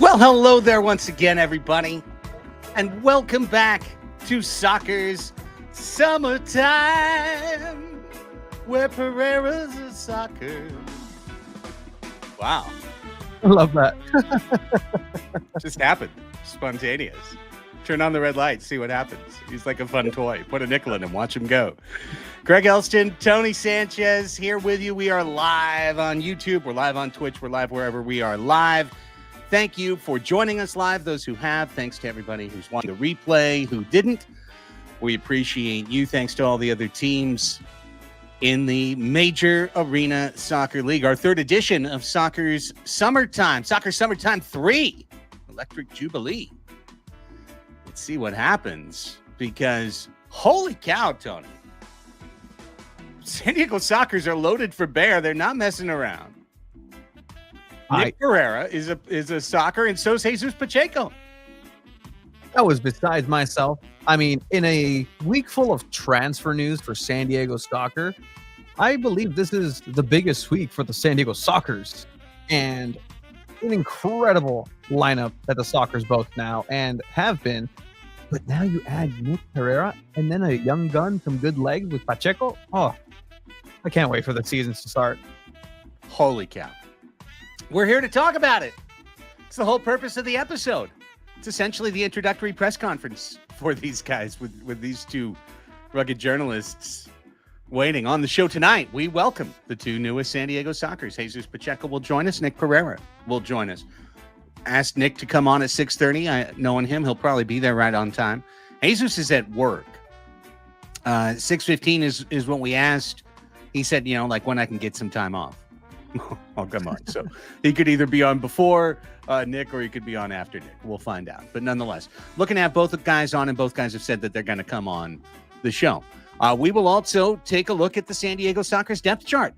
Well, hello there once again, everybody, and welcome back to Soccer's Summertime, where Perera's a soccer. Wow. I love that. Just happened. Spontaneous. Turn on the red light, see what happens. He's like a fun toy. Put a nickel in him, watch him go. Greg Elston, Tony Sanchez here with you. We are live on YouTube. We're live on Twitch. We're live wherever we are live. Thank you for joining us live, those who have. Thanks to everybody who's watching the replay, who didn't. We appreciate you. Thanks to all the other teams in the Major Arena Soccer League, our third edition of Soccer's Summertime, Soccer Summertime 3, Electric Jubilee. Let's see what happens, because holy cow, Tony. San Diego Sockers are loaded for bear. They're not messing around. Nick Perera is a soccer, and so is Jesus Pacheco. That was besides myself. I mean, in a week full of transfer news for San Diego Soccer, I believe this is the biggest week for the San Diego Sockers. And an incredible lineup that the Sockers both now and have been. But now you add Nick Perera and then a young gun, some good legs with Pacheco. Oh, I can't wait for the seasons to start. Holy cow. We're here to talk about it. It's the whole purpose of the episode. It's essentially the introductory press conference for these guys with these two rugged journalists waiting on the show tonight. We welcome the two newest San Diego Sockers. Jesus Pacheco will join us. Nick Perera will join us. Asked Nick to come on at 6:30. Knowing him, he'll probably be there right on time. Jesus is at work. 6:15 is what we asked. He said, like when I can get some time off. Oh, come on. So he could either be on before Nick or he could be on after Nick. We'll find out. But nonetheless, looking at both the guys on, and both guys have said that they're going to come on the show. We will also take a look at the San Diego Sockers depth chart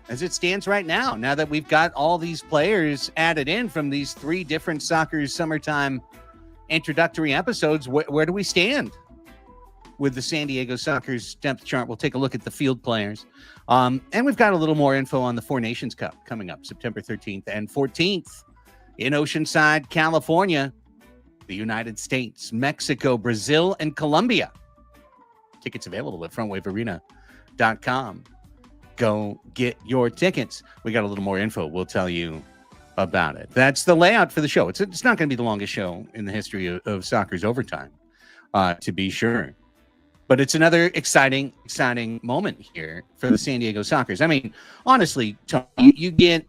as it stands right now that we've got all these players added in from these three different Soccer's Summertime introductory episodes. Where do we stand? with the San Diego Soccer's depth chart. We'll take a look at the field players. And we've got a little more info on the Four Nations Cup coming up September 13th and 14th in Oceanside, California, the United States, Mexico, Brazil, and Colombia. Tickets available at frontwavearena.com. Go get your tickets. We got a little more info. We'll tell you about it. That's the layout for the show. It's not going to be the longest show in the history of soccer's overtime, to be sure. But it's another exciting moment here for the San Diego Sockers. I mean, honestly, Tony, you get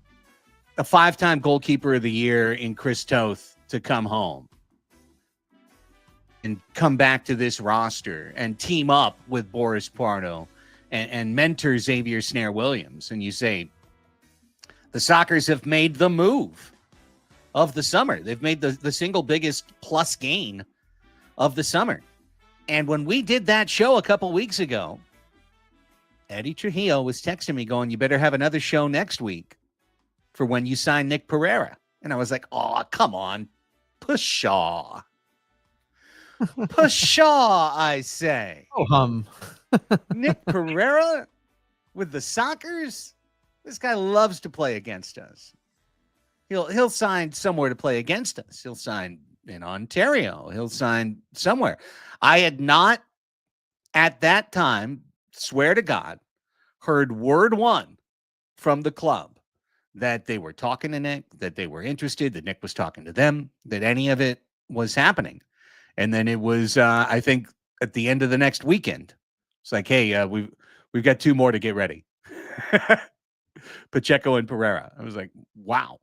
a 5-time goalkeeper of the year in Chris Toth to come home and come back to this roster and team up with Boris Pardo and mentor Xavier Snare-Williams. And you say, the Sockers have made the move of the summer. They've made the single biggest plus gain of the summer. And when we did that show a couple weeks ago, Eddie Trujillo was texting me going, you better have another show next week for when you sign Nick Perera. And I was like, oh, come on. Pshaw. Pshaw, I say. Oh, Nick Perera with the Sockers? This guy loves to play against us. He'll sign somewhere to play against us. He'll sign in Ontario. He'll sign somewhere. I had not at that time, swear to God, heard word one from the club that they were talking to Nick, that they were interested, that Nick was talking to them, that any of it was happening. And then it was, I think, at the end of the next weekend, it's like, hey, we've got 2 more to get ready. Pacheco and Perera. I was like, wow.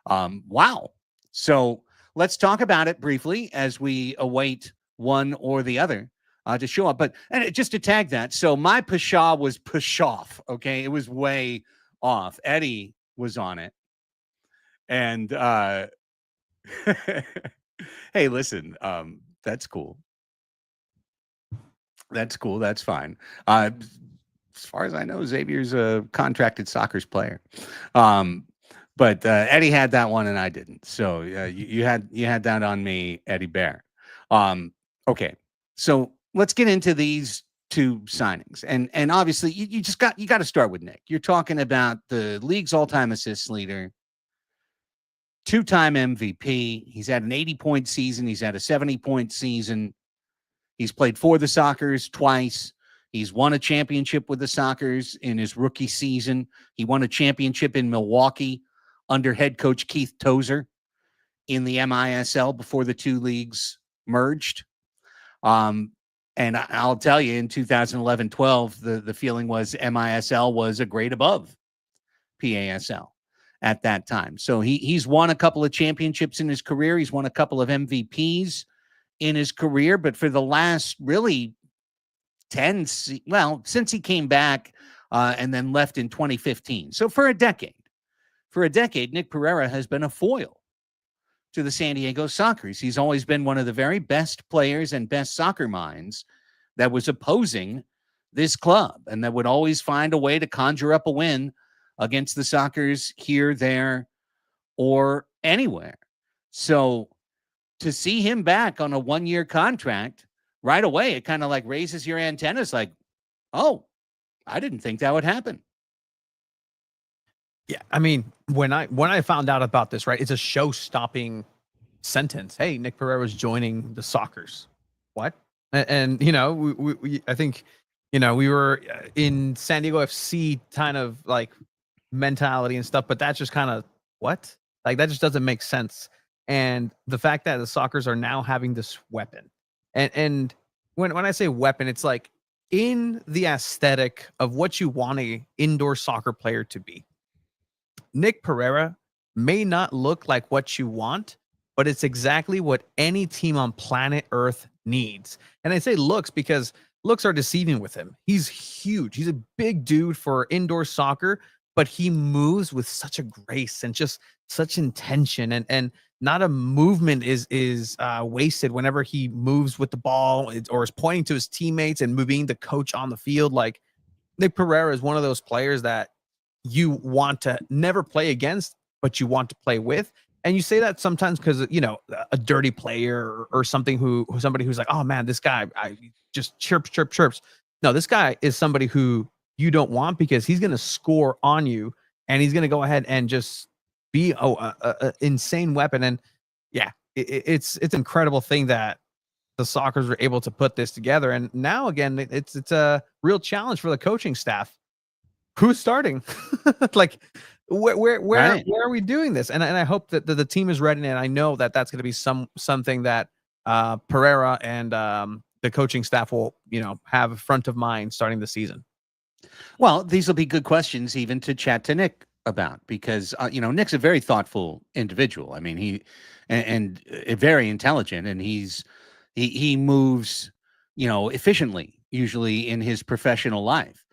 Wow. So let's talk about it briefly as we await one or the other to show up. But and just to tag that, so my pshaw was push off. Okay, it was way off. Eddie was on it, and hey, listen, that's cool. That's cool. That's fine. As far as I know, Xavier's a contracted Sockers player. But Eddie had that one and I didn't. So you had that on me, Eddie Bear. Okay. So let's get into these 2 signings. And obviously you got to start with Nick. You're talking about the league's all-time assist leader, 2-time MVP. He's had an 80-point season. He's had a 70-point season. He's played for the Sockers twice. He's won a championship with the Sockers in his rookie season. He won a championship in Milwaukee under head coach Keith Tozer in the MISL before the 2 leagues merged. And I'll tell you, in 2011-12, the feeling was MISL was a grade above PASL at that time. So he's won a couple of championships in his career. He's won a couple of MVPs in his career. But for the last really since he came back and then left in 2015. So for a decade, Nick Perera has been a foil to the San Diego Sockers. He's always been one of the very best players and best soccer minds that was opposing this club and that would always find a way to conjure up a win against the Sockers here, there, or anywhere. So to see him back on a 1-year contract right away, it kind of like raises your antennas like, oh, I didn't think that would happen. Yeah, I mean, when I found out about this, right, it's a show-stopping sentence. Hey, Nick Perera's joining the Sockers. What? And you know, we I think, you know, we were in San Diego FC kind of like mentality and stuff, but that's just kind of what? Like that just doesn't make sense. And the fact that the Sockers are now having this weapon, and when I say weapon, it's like in the aesthetic of what you want a indoor soccer player to be. Nick Perera may not look like what you want, but it's exactly what any team on planet Earth needs. And I say looks because looks are deceiving with him. He's huge. He's a big dude for indoor soccer, but he moves with such a grace and just such intention, and not a movement is wasted whenever he moves with the ball or is pointing to his teammates and moving the coach on the field. Like Nick Perera is one of those players that you want to never play against, but you want to play with. And you say that sometimes because, a dirty player or something somebody who's like, oh man, this guy, I just chirps, chirps, chirps. No, this guy is somebody who you don't want because he's going to score on you and he's going to go ahead and just be a insane weapon. And yeah, it's an incredible thing that the Sockers were able to put this together. And now again, it's a real challenge for the coaching staff. Who's starting? Like, where Right. where are we doing this? And I hope that the team is ready. And I know that that's going to be something that Perera and the coaching staff will have front of mind starting the season. Well, these will be good questions even to chat to Nick about because Nick's a very thoughtful individual. I mean, and very intelligent, and he moves efficiently usually in his professional life.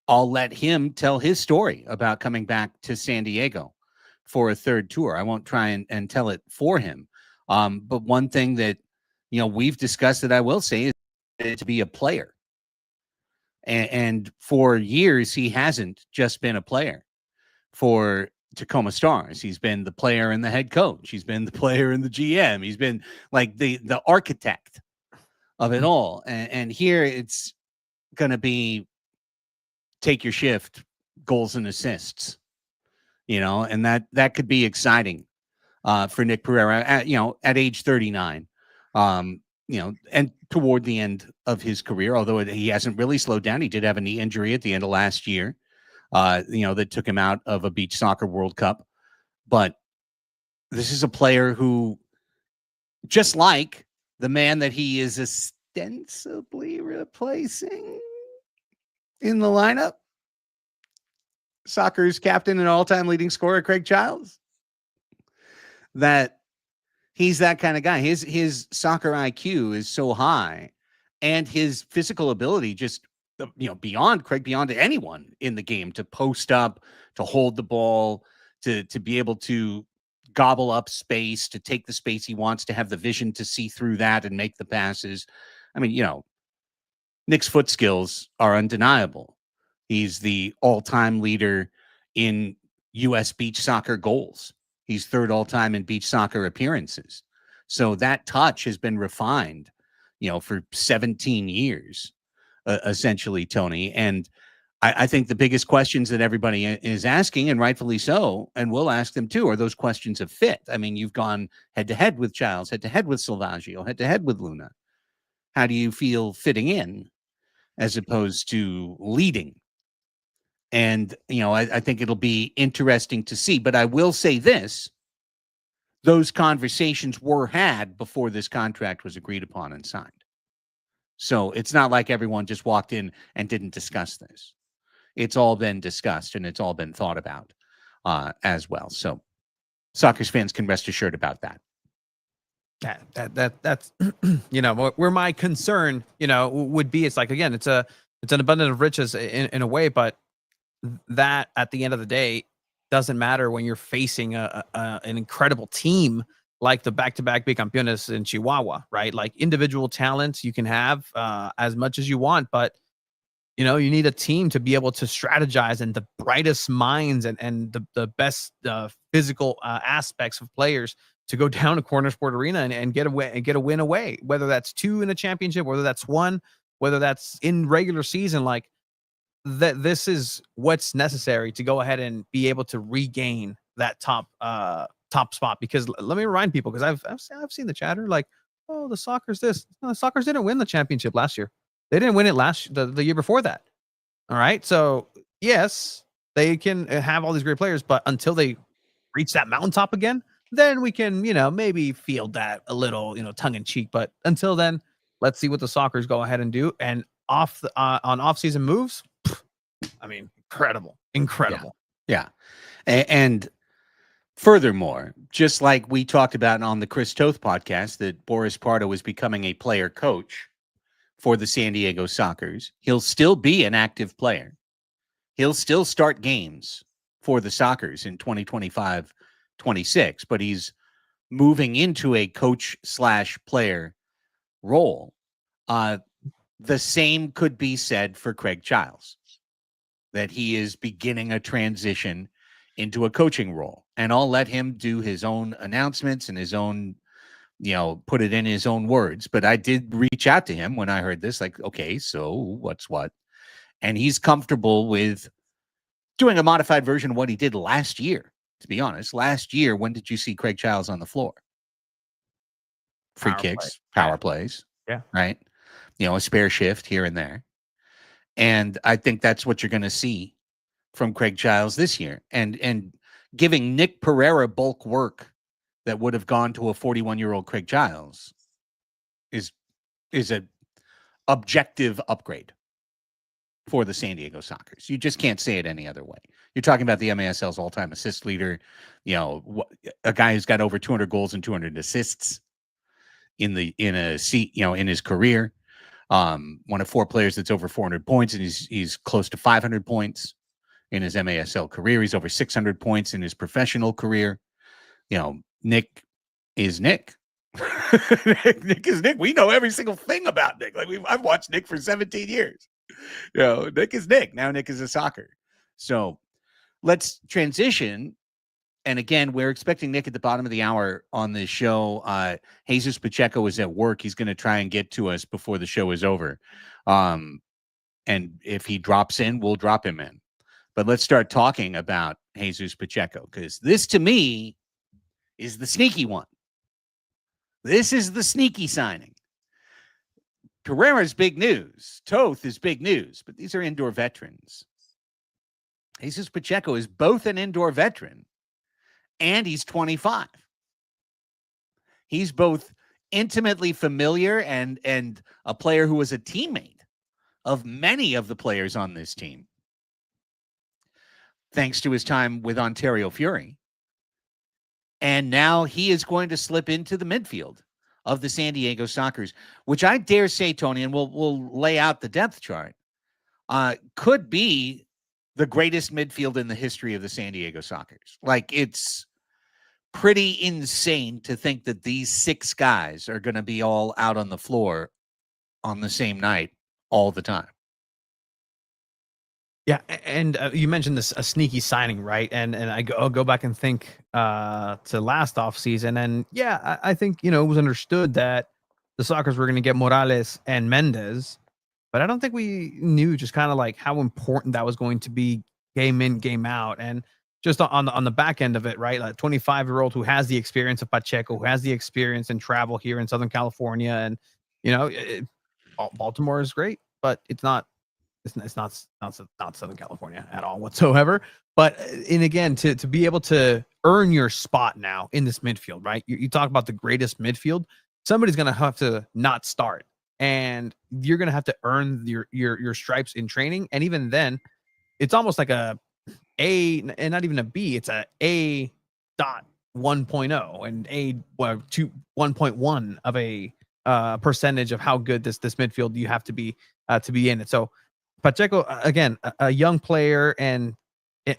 I'll let him tell his story about coming back to San Diego for a third tour. I won't try and tell it for him. But one thing that we've discussed that I will say is to be a player. And for years, he hasn't just been a player for Tacoma Stars. He's been the player and the head coach. He's been the player and the GM. He's been like the architect of it all. And here it's going to be take your shift, goals and assists, and that could be exciting for Nick Perera at age 39. And toward the end of his career, although he hasn't really slowed down. He did have a knee injury at the end of last year, that took him out of a beach soccer World Cup. But this is a player who, just like the man that he is ostensibly replacing in the lineup, soccer's captain and all-time leading scorer, Craig Childs, that he's that kind of guy. His soccer IQ is so high, and his physical ability just beyond Craig, beyond anyone in the game, to post up, to hold the ball, to be able to gobble up space, to take the space he wants, to have the vision to see through that and make the passes. I mean, Nick's foot skills are undeniable. He's the all-time leader in U.S. beach soccer goals. He's third all-time in beach soccer appearances. So that touch has been refined, for 17 years, essentially, Tony. And I think the biggest questions that everybody is asking, and rightfully so, and we'll ask them too, are those questions of fit. I mean, you've gone head-to-head with Childs, head-to-head with Silvaggio, head-to-head with Luna. How do you feel fitting in as opposed to leading? And, I think it'll be interesting to see. But I will say this. Those conversations were had before this contract was agreed upon and signed. So it's not like everyone just walked in and didn't discuss this. It's all been discussed and it's all been thought about as well. So Sockers fans can rest assured about that. That's where my concern would be. It's like, again, it's an abundance of riches in a way, but that at the end of the day doesn't matter when you're facing an incredible team like the back-to-back Bicampeones in Chihuahua, right? Like, individual talents you can have as much as you want, but you need a team to be able to strategize, and the brightest minds and the best physical aspects of players to go down to Corner Sport Arena and get a win away, whether that's 2 in a championship, whether that's 1, whether that's in regular season. Like, that this is what's necessary to go ahead and be able to regain that top spot. Because let me remind people, because I've seen the chatter like, oh, the Sockers this. No, the Sockers didn't win the championship last year. They didn't win it the year before that. All right. So yes, they can have all these great players, but until they reach that mountaintop again, then we can, maybe field that a little, tongue in cheek. But until then, let's see what the Sockers go ahead and do. And on off-season moves, I mean, incredible. Yeah. And furthermore, just like we talked about on the Chris Toth podcast, that Boris Pardo is becoming a player coach for the San Diego Sockers. He'll still be an active player. He'll still start games for the Sockers in 2025-26, but he's moving into a coach/player role. The same could be said for Craig Childs, that he is beginning a transition into a coaching role, and I'll let him do his own announcements and his own, put it in his own words. But I did reach out to him when I heard this, like, okay, so what's what? And he's comfortable with doing a modified version of what he did last year. To be honest, last year, when did you see Craig Childs on the floor? Free kicks, power plays. Yeah. Right. A spare shift here and there. And I think that's what you're going to see from Craig Childs this year. And giving Nick Perera bulk work that would have gone to a 41-year-old Craig Childs is an objective upgrade for the San Diego Sockers. You just can't say it any other way. You're talking about the MASL's all-time assist leader, a guy who's got over 200 goals and 200 assists in his career. One of 4 players that's over 400 points, and he's close to 500 points in his MASL career. He's over 600 points in his professional career. Nick is Nick. Nick is Nick. We know every single thing about Nick. Like I've watched Nick for 17 years. Nick is Nick. Now Nick is a Socker. So let's transition. And again, we're expecting Nick at the bottom of the hour on this show. Jesus Pacheco is at work. He's going to try and get to us before the show is over. And if he drops in, we'll drop him in. But let's start talking about Jesus Pacheco, because this, to me, is the sneaky one. This is the sneaky signing. Perera's big news. Toth is big news, but these are indoor veterans. Jesus Pacheco is both an indoor veteran and he's 25. He's both intimately familiar and a player who was a teammate of many of the players on this team, thanks to his time with Ontario Fury. And now he is going to slip into the midfield of the San Diego Sockers, which I dare say, Tony, and we'll lay out the depth chart, could be the greatest midfield in the history of the San Diego Sockers. Like, it's pretty insane to think that these 6 guys are going to be all out on the floor on the same night all the time. Yeah, and you mentioned this a sneaky signing, right? And I'll go back and think to last offseason, and yeah, I think it was understood that the Sockers were going to get Morales and Mendez, but I don't think we knew just kind of like how important that was going to be game in, game out, and just on the back end of it, right? Like 25-year-old who has the experience of Pacheco, who has the experience and travel here in Southern California, and Baltimore is great, but it's not Southern California at all whatsoever. But and again, to be able to earn your spot now in this midfield, right? You talk about the greatest midfield. Somebody's going to have to not start, and you're going to have to earn your stripes in training. And even then, it's almost like a and not even a B. It's a dot 1.0 and to 1.1 of a percentage of how good this midfield you have to be in it. So Pacheco, again, a young player, and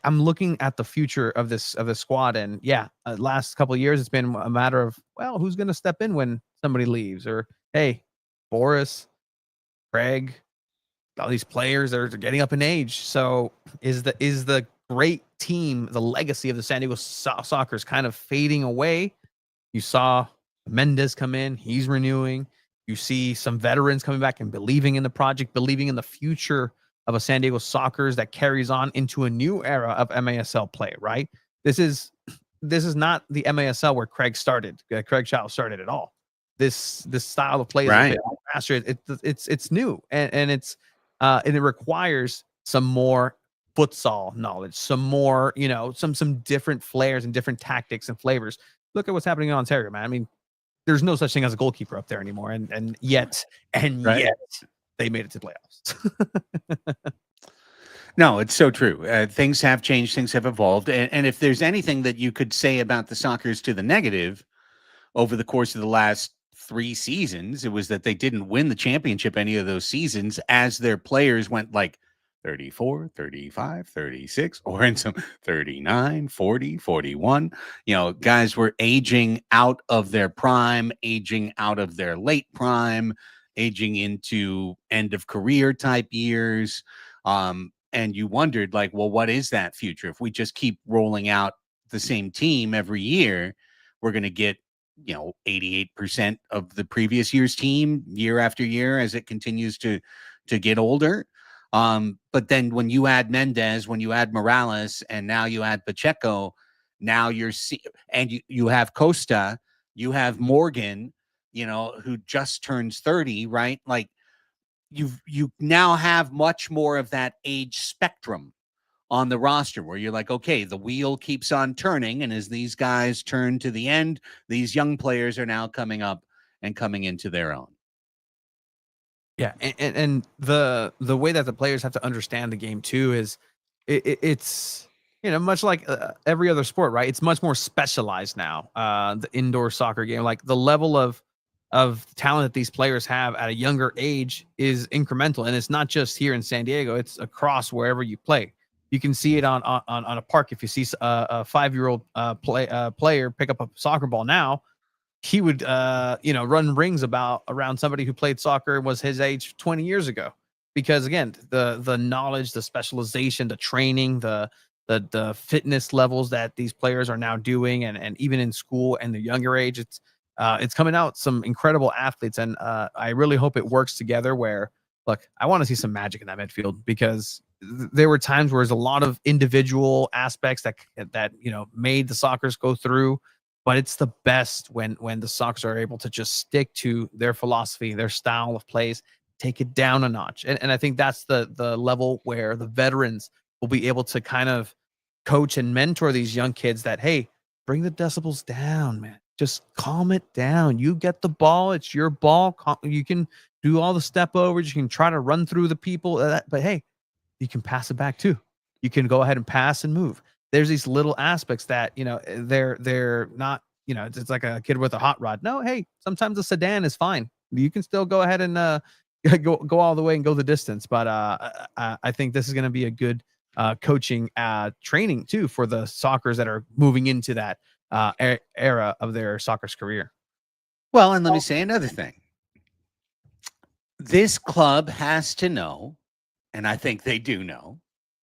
I'm looking at the future of this squad. And yeah, last couple of years, it's been a matter of, well, who's going to step in when somebody leaves, or hey, Boris, Craig, all these players are getting up in age. So is the great team, the legacy of the San Diego Sockers, kind of fading away? You saw Mendez come in; he's renewing. You see some veterans coming back and believing in the project, believing in the future of a San Diego Sockers that carries on into a new era of MASL play, right? This is not the MASL where Craig Childs started at all. This style of play is right. It's new, and it requires some more futsal knowledge, some more, some different flares and different tactics and flavors. Look at what's happening in Ontario, man. I mean, there's no such thing as a goalkeeper up there anymore. And yet they made it to playoffs. No, it's so true. Things have changed. Things have evolved. And if there's anything that you could say about the Sockers to the negative over the course of the last 3 seasons, it was that they didn't win the championship any of those seasons, as their players went like 34, 35, 36, or in some 39, 40, 41. Guys were aging out of their prime, aging out of their late prime, aging into end of career type years. And you wondered, like, well, what is that future? If we just keep rolling out the same team every year, we're going to get, 88% of the previous year's team year after year as it continues to get older. But then when you add Mendez, when you add Morales, and now you add Pacheco, now and you have Costa, you have Morgan, who just turns 30, right? Like, you now have much more of that age spectrum on the roster where you're like, okay, the wheel keeps on turning, and as these guys turn to the end, these young players are now coming up and coming into their own. Yeah, and the way that the players have to understand the game too is it's much like every other sport, right? It's much more specialized now. The indoor soccer game, like the level of talent that these players have at a younger age is incremental, and it's not just here in San Diego, it's across wherever you play. You can see it on a park. If you see a 5-year-old player pick up a soccer ball now, he would run rings around somebody who played soccer and was his age 20 years ago, because again, the knowledge, the specialization, the training, the fitness levels that these players are now doing, and even in school and the younger age, it's coming out some incredible athletes. And I really hope it works together where, look, I want to see some magic in that midfield, because there were times where there's a lot of individual aspects that made the Sockers go through, but it's the best when the Sockers are able to just stick to their philosophy, their style of plays, take it down a notch. And I think that's the level where the veterans will be able to kind of coach and mentor these young kids that, hey, bring the decibels down, man. Just calm it down. You get the ball. It's your ball. You can do all the step overs. You can try to run through the people. But hey, you can pass it back too. You can go ahead and pass and move. There's these little aspects that, they're not, it's like a kid with a hot rod. No, hey, sometimes a sedan is fine. You can still go ahead and go all the way and go the distance. But I think this is going to be a good coaching training too for the Sockers that are moving into that era of their soccer's career. Well, and let me say another thing. This club has to know, and I think they do know,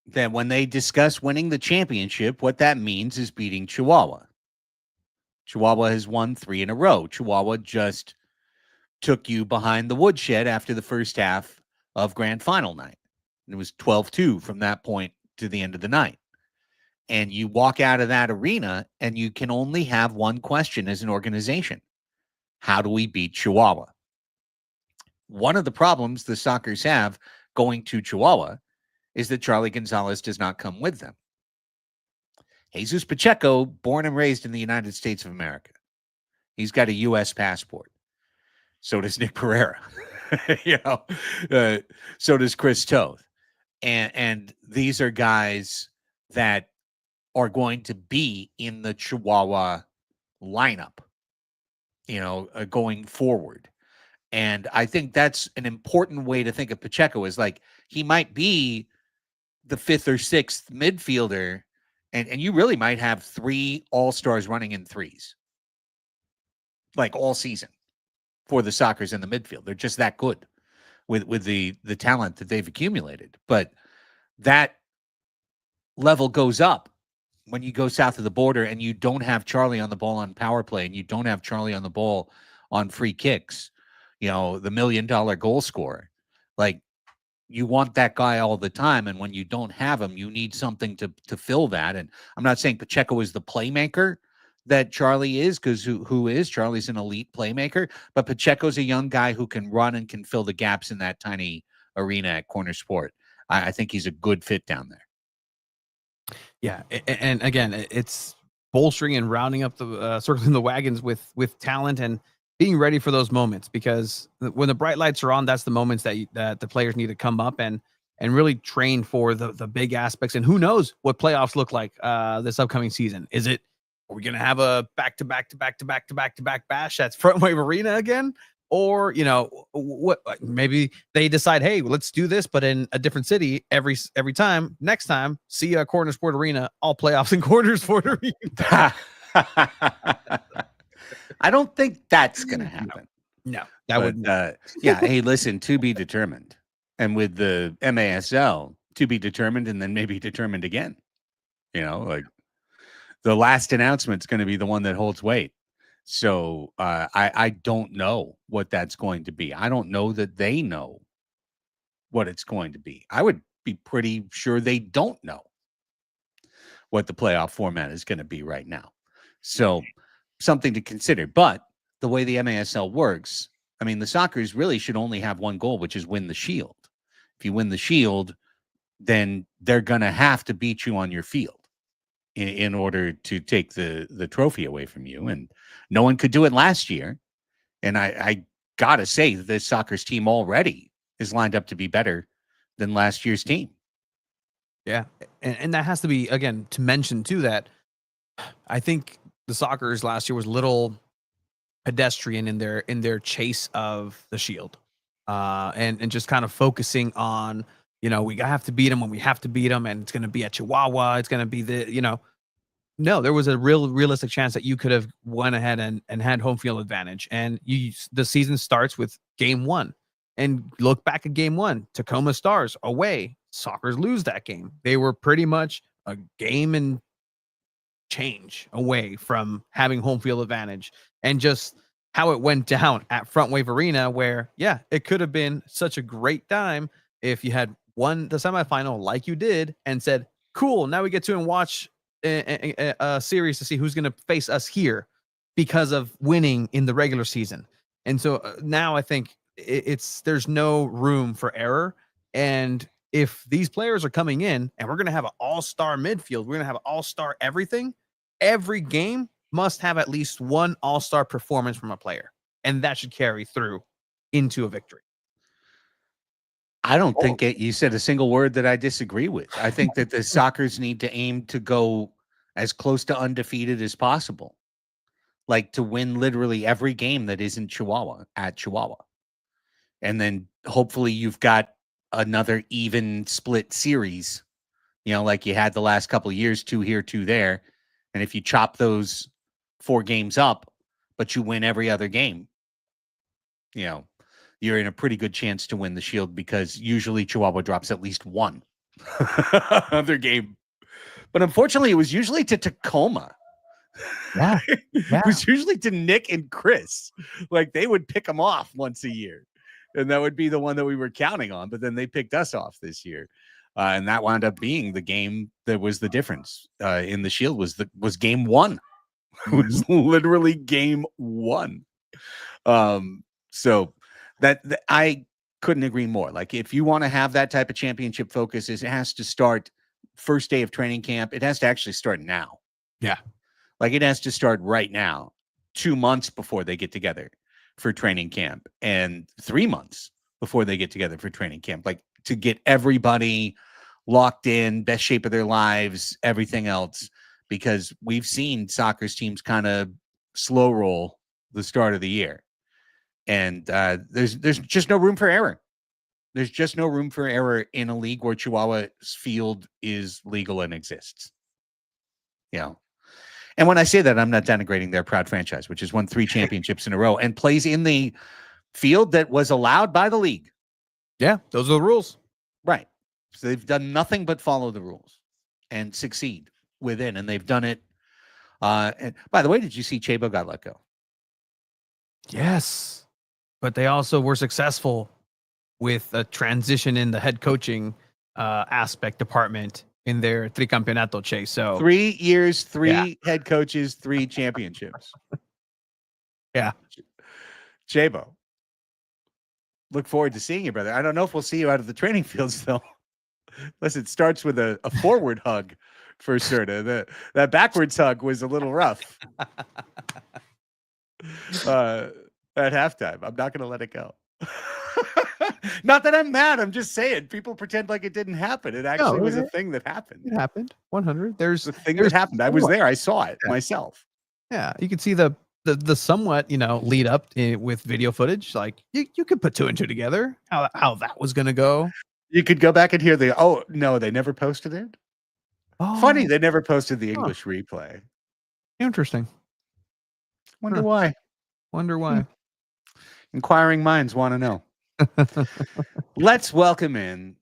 that when they discuss winning the championship, what that means is beating Chihuahua. Chihuahua has won 3 in a row. Chihuahua just took you behind the woodshed after the first half of grand final night. It was 12-2 from that point to the end of the night. And you walk out of that arena and you can only have one question as an organization. How do we beat Chihuahua? One of the problems the Sockers have going to Chihuahua is that Charlie Gonzalez does not come with them. Jesus Pacheco, born and raised in the United States of America. He's got a U.S. passport. So does Nick Perera. So does Chris Toth. And these are guys that are going to be in the Chihuahua lineup, going forward. And I think that's an important way to think of Pacheco, is like, he might be the 5th or 6th midfielder, and you really might have 3 all-stars running in threes, like all season, for the Sockers in the midfield. They're just that good with the talent that they've accumulated. But that level goes up when you go south of the border and you don't have Charlie on the ball on power play, and you don't have Charlie on the ball on free kicks, the $1 million goal scorer. Like, you want that guy all the time, and when you don't have him, you need something to fill that. And I'm not saying Pacheco is the playmaker that Charlie is, because who is? Charlie's an elite playmaker, but Pacheco's a young guy who can run and can fill the gaps in that tiny arena at Corner Sport. I think he's a good fit down there. Yeah, and again, it's bolstering and rounding up the circling the wagons with talent and being ready for those moments, because when the bright lights are on, that's the moments that the players need to come up and really train for the big aspects. And who knows what playoffs look like this upcoming season? Are we going to have a back-to-back bash at Front Wave Arena again? Or, what? Maybe they decide, hey, let's do this, but in a different city every time. Next time, see a Corner Sport Arena, all playoffs in Corner Sport Arena. I don't think that's going to happen. No, that would. Yeah. Hey, listen, to be determined. And with the MASL, to be determined and then maybe determined again. Like the last announcement's going to be the one that holds weight. So I don't know what that's going to be. I don't know that they know what it's going to be. I would be pretty sure they don't know what the playoff format is going to be right now. So something to consider. But the way the MASL works, I mean, the Sockers really should only have one goal, which is win the Shield. If you win the Shield, then they're going to have to beat you on your field in order to take the trophy away from you. And no one could do it last year. And I got to say, this Sockers team already is lined up to be better than last year's team. Yeah. And that has to be, again, to mention too, that I think the Sockers last year was a little pedestrian in their chase of the Shield. And just kind of focusing on, we have to beat them when we have to beat them, and it's going to be at Chihuahua. It's going to be no, there was a realistic chance that you could have went ahead and had home field advantage. And the season starts with game 1. And look back at game 1, Tacoma Stars away. Sockers lose that game. They were pretty much a game and change away from having home field advantage. And just how it went down at Front Wave Arena, where, yeah, it could have been such a great time if you had won the semifinal like you did and said, cool, now we get to watch a series to see who's going to face us here because of winning in the regular season. And so now I think there's no room for error. And if these players are coming in and we're going to have an all-star midfield, we're going to have an all-star everything, every game must have at least one all-star performance from a player. And that should carry through into a victory. I don't think you said a single word that I disagree with. I think that the Sockers need to aim to go as close to undefeated as possible, like to win literally every game that isn't at Chihuahua. And then hopefully you've got another even split series, like you had the last couple of years, 2 here, 2 there. And if you chop those 4 games up, but you win every other game, you're in a pretty good chance to win the Shield, because usually Chihuahua drops at least one other game. But unfortunately, it was usually to Tacoma. Yeah. It was usually to Nick and Chris. Like, they would pick them off once a year. And that would be the one that we were counting on. But then they picked us off this year. And that wound up being the game that was the difference in the Shield was game 1. It was literally game 1. So that I couldn't agree more. Like, if you want to have that type of championship focus, it has to start first day of training camp. It has to actually start now. Yeah. Like, it has to start right now, 2 months before they get together for training camp, and 3 months before they get together for training camp, like, to get everybody locked in, best shape of their lives, everything else, because we've seen Sockers teams kind of slow roll the start of the year. And there's just no room for error. There's just no room for error in a league where Chihuahua's field is legal and exists. And when I say that, I'm not denigrating their proud franchise, which has won 3 championships in a row and plays in the field that was allowed by the league. Yeah, those are the rules. Right. So they've done nothing but follow the rules and succeed within, and they've done it. And by the way, did you see Chabo got let go? Yes. But they also were successful with a transition in the head coaching aspect department in their tricampeonato chase. So 3 years, 3 head coaches, 3 championships. Yeah. Chabo, look forward to seeing you, brother. I don't know if we'll see you out of the training fields, though, unless it starts with a forward hug for Serta. That backwards hug was a little rough. At halftime. I'm not going to let it go. Not that I'm mad. I'm just saying people pretend like it didn't happen. It actually was a thing that happened. It happened. 100. There's a thing that happened. I was there. I saw it myself. Yeah. You can see the somewhat, lead up with video footage. Like you could put 2 and 2 together. How that was going to go. You could go back and hear no, they never posted it. Oh. Funny. They never posted the English replay. Interesting. Wonder why. Inquiring minds want to know. Let's welcome in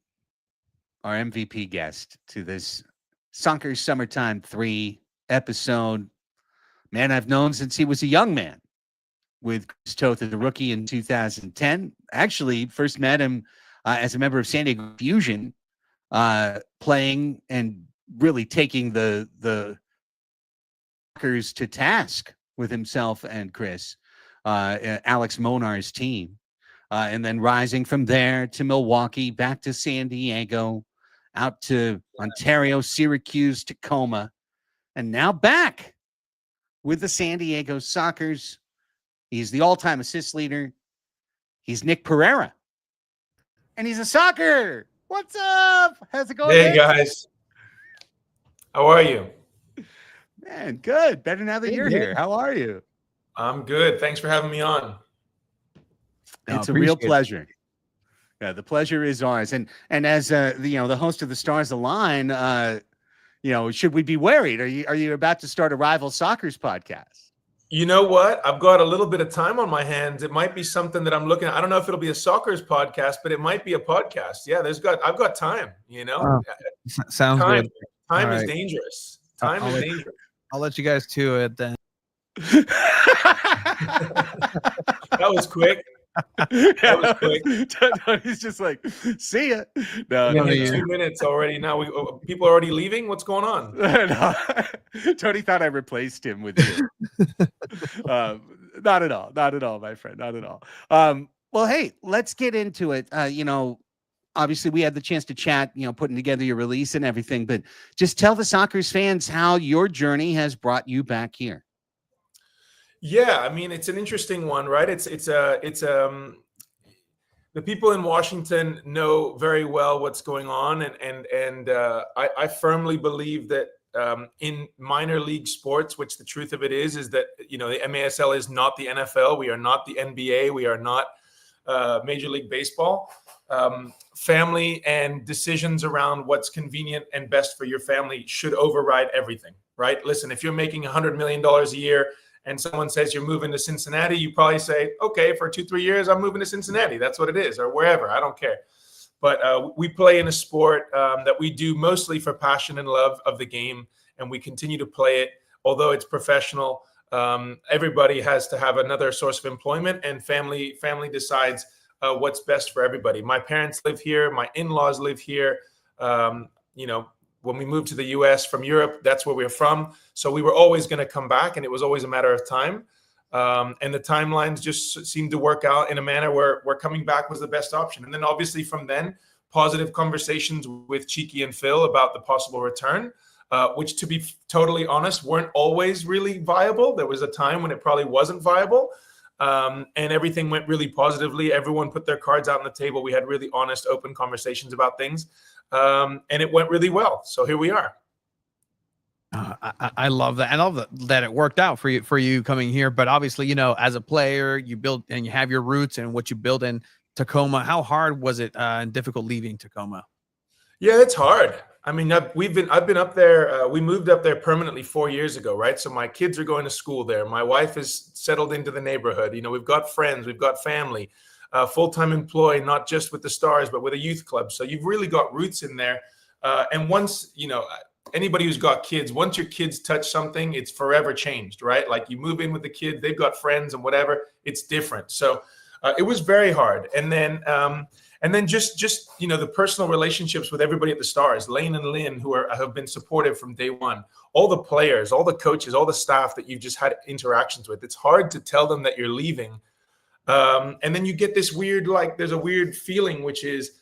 our MVP guest to this Soccer Summertime 3 episode. Man I've known since he was a young man, with Chris Toth as a rookie in 2010. Actually, first met him as a member of San Diego Fusion, playing and really taking the Packers to task with himself and Chris, Alex Monar's team. And then rising from there to Milwaukee, back to San Diego, out to Ontario, Syracuse, Tacoma, and now back with the San Diego Sockers. He's the all-time assist leader. He's Nick Perera. And he's a soccer. What's up? How's it going? Hey, Nick? guys. How are you? Man, good. Better now that you're here. How are you? I'm good. Thanks for having me on. It's a real pleasure. Yeah, the pleasure is ours. And as the host of the Stars Align, should we be worried? Are you about to start a rival soccer's podcast? You know what? I've got a little bit of time on my hands. It might be something that I'm looking at. I don't know if it'll be a soccer's podcast, but it might be a podcast. Yeah, I've got time, Sounds good. Time is dangerous. Time is dangerous. I'll let you guys to it then. That was quick. He's just like, see ya. No, 2 minutes already. Now people are already leaving. What's going on? No. Tony thought I replaced him with you. Not at all, my friend. Not at all. Well, hey, let's get into it. Obviously we had the chance to chat, putting together your release and everything, but just tell the Sockers fans how your journey has brought you back here. Yeah, I mean, it's an interesting one, right? The people in Washington know very well what's going on, and I firmly believe that in minor league sports, which the truth of it is that the MASL is not the NFL, we are not the NBA, we are not Major League Baseball. Family and decisions around what's convenient and best for your family should override everything, right? Listen, if you're making $100 million a year and someone says you're moving to Cincinnati, you probably say, okay, for 2-3 years, I'm moving to Cincinnati. That's what it is, or wherever. I don't care. But we play in a sport that we do mostly for passion and love of the game, and we continue to play it. Although it's professional, everybody has to have another source of employment, and family decides what's best for everybody. My parents live here. My in-laws live here. When we moved to the U.S. from Europe, that's where we're from. So we were always going to come back, and it was always a matter of time. And the timelines just seemed to work out in a manner where coming back was the best option. And then obviously from then, positive conversations with Cheeky and Phil about the possible return, which, to be totally honest, weren't always really viable. There was a time when it probably wasn't viable. And everything went really positively. Everyone put their cards out on the table. We had really honest, open conversations about things. And it went really well. So here we are. I love that. I love that it worked out for you coming here. But obviously, as a player, you build and you have your roots and what you build in Tacoma. How hard was it and difficult leaving Tacoma? Yeah, it's hard. I mean, I've been up there. We moved up there permanently 4 years ago, right? So my kids are going to school there. My wife is settled into the neighborhood. We've got friends, we've got family, full-time employee, not just with the Stars, but with a youth club. So you've really got roots in there. And once, anybody who's got kids, once your kids touch something, it's forever changed, right? Like you move in with the kids, they've got friends and whatever, it's different. So it was very hard. And then just the personal relationships with everybody at the Stars, Lane and Lynn, who have been supportive from day one, all the players, all the coaches, all the staff that you've just had interactions with. It's hard to tell them that you're leaving. And then you get this weird, there's a weird feeling, which is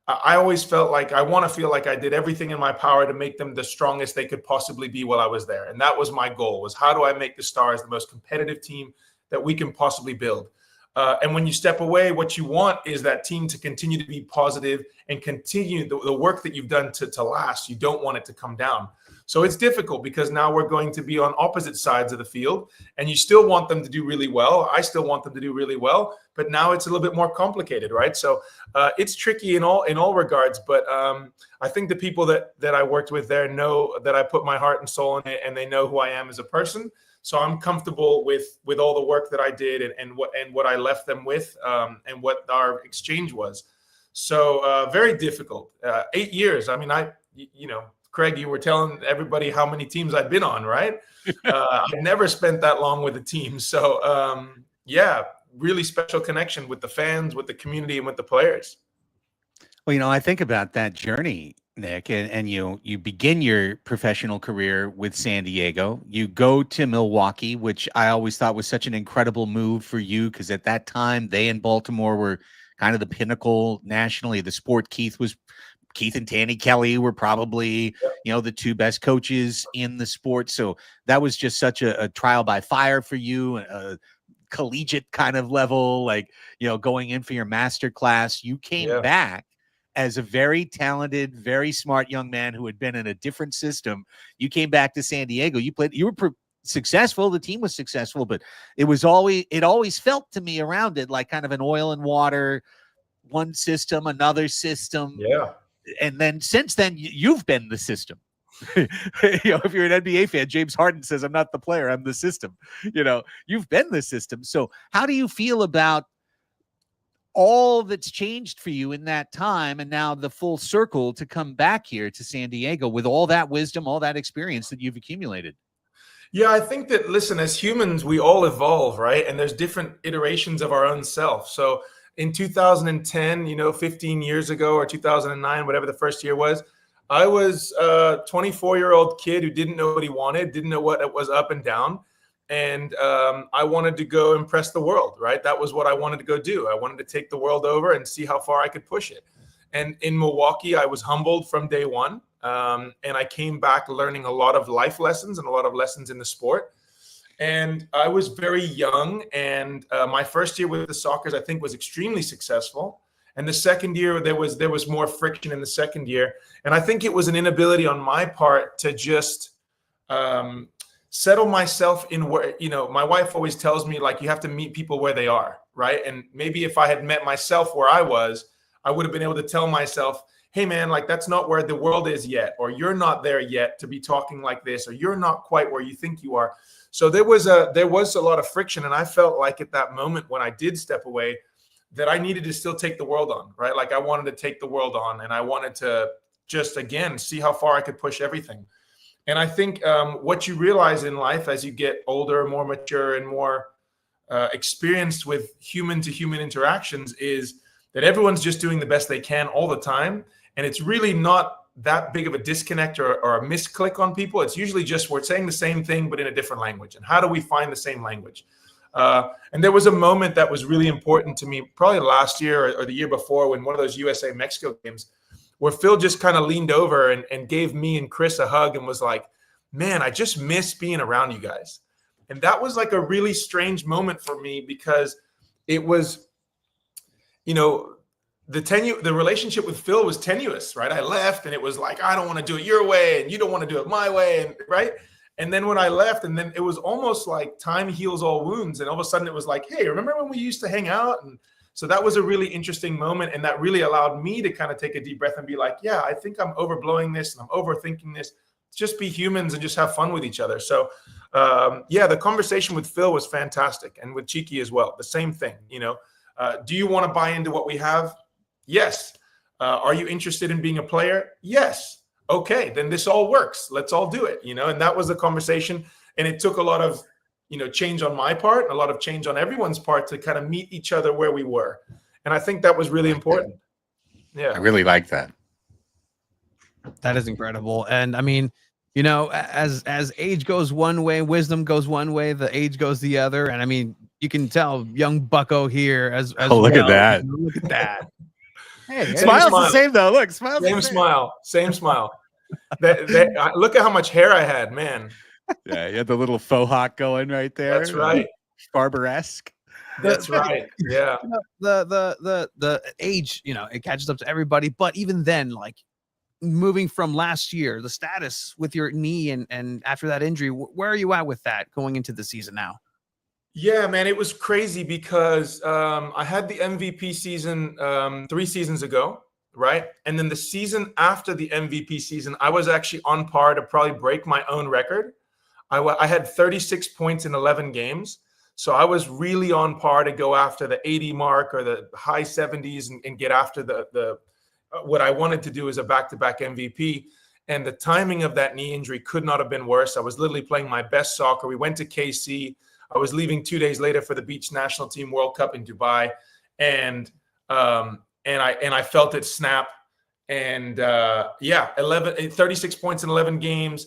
I always felt like I want to feel like I did everything in my power to make them the strongest they could possibly be while I was there. And that was my goal, was how do I make the Stars the most competitive team that we can possibly build? And when you step away, what you want is that team to continue to be positive and continue the work that you've done to last. You don't want it to come down. So it's difficult because now we're going to be on opposite sides of the field, and you still want them to do really well. I still want them to do really well, but now it's a little bit more complicated, right? So it's tricky in all regards. But I think the people that I worked with there know that I put my heart and soul in it, and they know who I am as a person. So I'm comfortable with all the work that I did and what I left them with and what our exchange was. So very difficult. 8 years. I mean, Craig, you were telling everybody how many teams I've been on, right? I've never spent that long with a team. So yeah, really special connection with the fans, with the community, and with the players. Well, I think about that journey, Nick, and you begin your professional career with San Diego. You go to Milwaukee, which I always thought was such an incredible move for you, because at that time they in Baltimore were kind of the pinnacle nationally. The sport. Keith and Tanny Kelly were probably, the two best coaches in the sport. So that was just such a trial by fire for you, a collegiate kind of level, like, going in for your master class. You came back as a very talented, very smart young man who had been in a different system. You came back to San Diego. You were successful. The team was successful, but it always felt to me around it like kind of an oil and water, one system, another system. Yeah. And then since then, you've been the system. If you're an NBA fan, James Harden says, "I'm not the player, I'm the system." You've been the system. So how do you feel about all that's changed for you in that time, and now the full circle to come back here to San Diego with all that wisdom, all that experience that you've accumulated? Yeah, I think that, listen, as humans, we all evolve, right? And there's different iterations of our own self. So in 2010, 15 years ago, or 2009, whatever the first year was, I was a 24-year-old kid who didn't know what he wanted, didn't know what it was up and down. And I wanted to go impress the world, right? That was what I wanted to go do. I wanted to take the world over and see how far I could push it. And in Milwaukee, I was humbled from day one. And I came back learning a lot of life lessons and a lot of lessons in the sport. And I was very young. And my first year with the Sockers, I think, was extremely successful. And the second year, there was more friction in the second year. And I think it was an inability on my part to just settle myself in where, my wife always tells me, like, you have to meet people where they are, right? And maybe if I had met myself where I was, I would have been able to tell myself, hey man, like, that's not where the world is yet, or you're not there yet to be talking like this, or you're not quite where you think you are. So there was a lot of friction. And I felt like at that moment when I did step away, that I needed to still take the world on, right? Like, I wanted to take the world on, and I wanted to just, again, see how far I could push everything. And I think what you realize in life as you get older, more mature, and more experienced with human-to-human interactions is that everyone's just doing the best they can all the time. And it's really not that big of a disconnect or a misclick on people. It's usually just we're saying the same thing, but in a different language. And how do we find the same language? And there was a moment that was really important to me, probably last year or the year before, when one of those USA-Mexico games, where Phil just kind of leaned over and gave me and Chris a hug and was like, man, I just miss being around you guys. And that was like a really strange moment for me, because it was, the relationship with Phil was tenuous, right? I left and it was like, I don't want to do it your way and you don't want to do it my way, and right? And then when I left, and then it was almost like time heals all wounds. And all of a sudden it was like, hey, remember when we used to hang out? And so that was a really interesting moment. And that really allowed me to kind of take a deep breath and be like, yeah, I think I'm overblowing this and I'm overthinking this. Just be humans and just have fun with each other. So the conversation with Phil was fantastic. And with Cheeky as well, the same thing. Do you want to buy into what we have? Yes. Are you interested in being a player? Yes. Okay, then this all works. Let's all do it, and that was the conversation. And it took a lot of, change on my part, and a lot of change on everyone's part to kind of meet each other where we were. And I think that was really important. Yeah. I really like that. That is incredible. And I mean, as age goes one way, wisdom goes one way, the age goes the other. And I mean, you can tell young bucko here as look at that. Look at that. Hey, smile's the same though. Look, smile's same smile. Same smile. Look at how much hair I had, man. Yeah, you had the little faux hawk going right there. That's right. Barber-esque. That's right. Yeah. The age, it catches up to everybody. But even then, like, moving from last year, the status with your knee and after that injury, where are you at with that going into the season now? Yeah, man, it was crazy because I had the MVP season 3 seasons ago, right? And then the season after the MVP season, I was actually on par to probably break my own record. I had 36 points in 11 games. So I was really on par to go after the 80 mark or the high 70s and get after the what I wanted to do as a back-to-back MVP. And the timing of that knee injury could not have been worse. I was literally playing my best soccer. We went to KC. I was leaving 2 days later for the Beach National Team World Cup in Dubai, and I felt it snap. And 36 points in 11 games,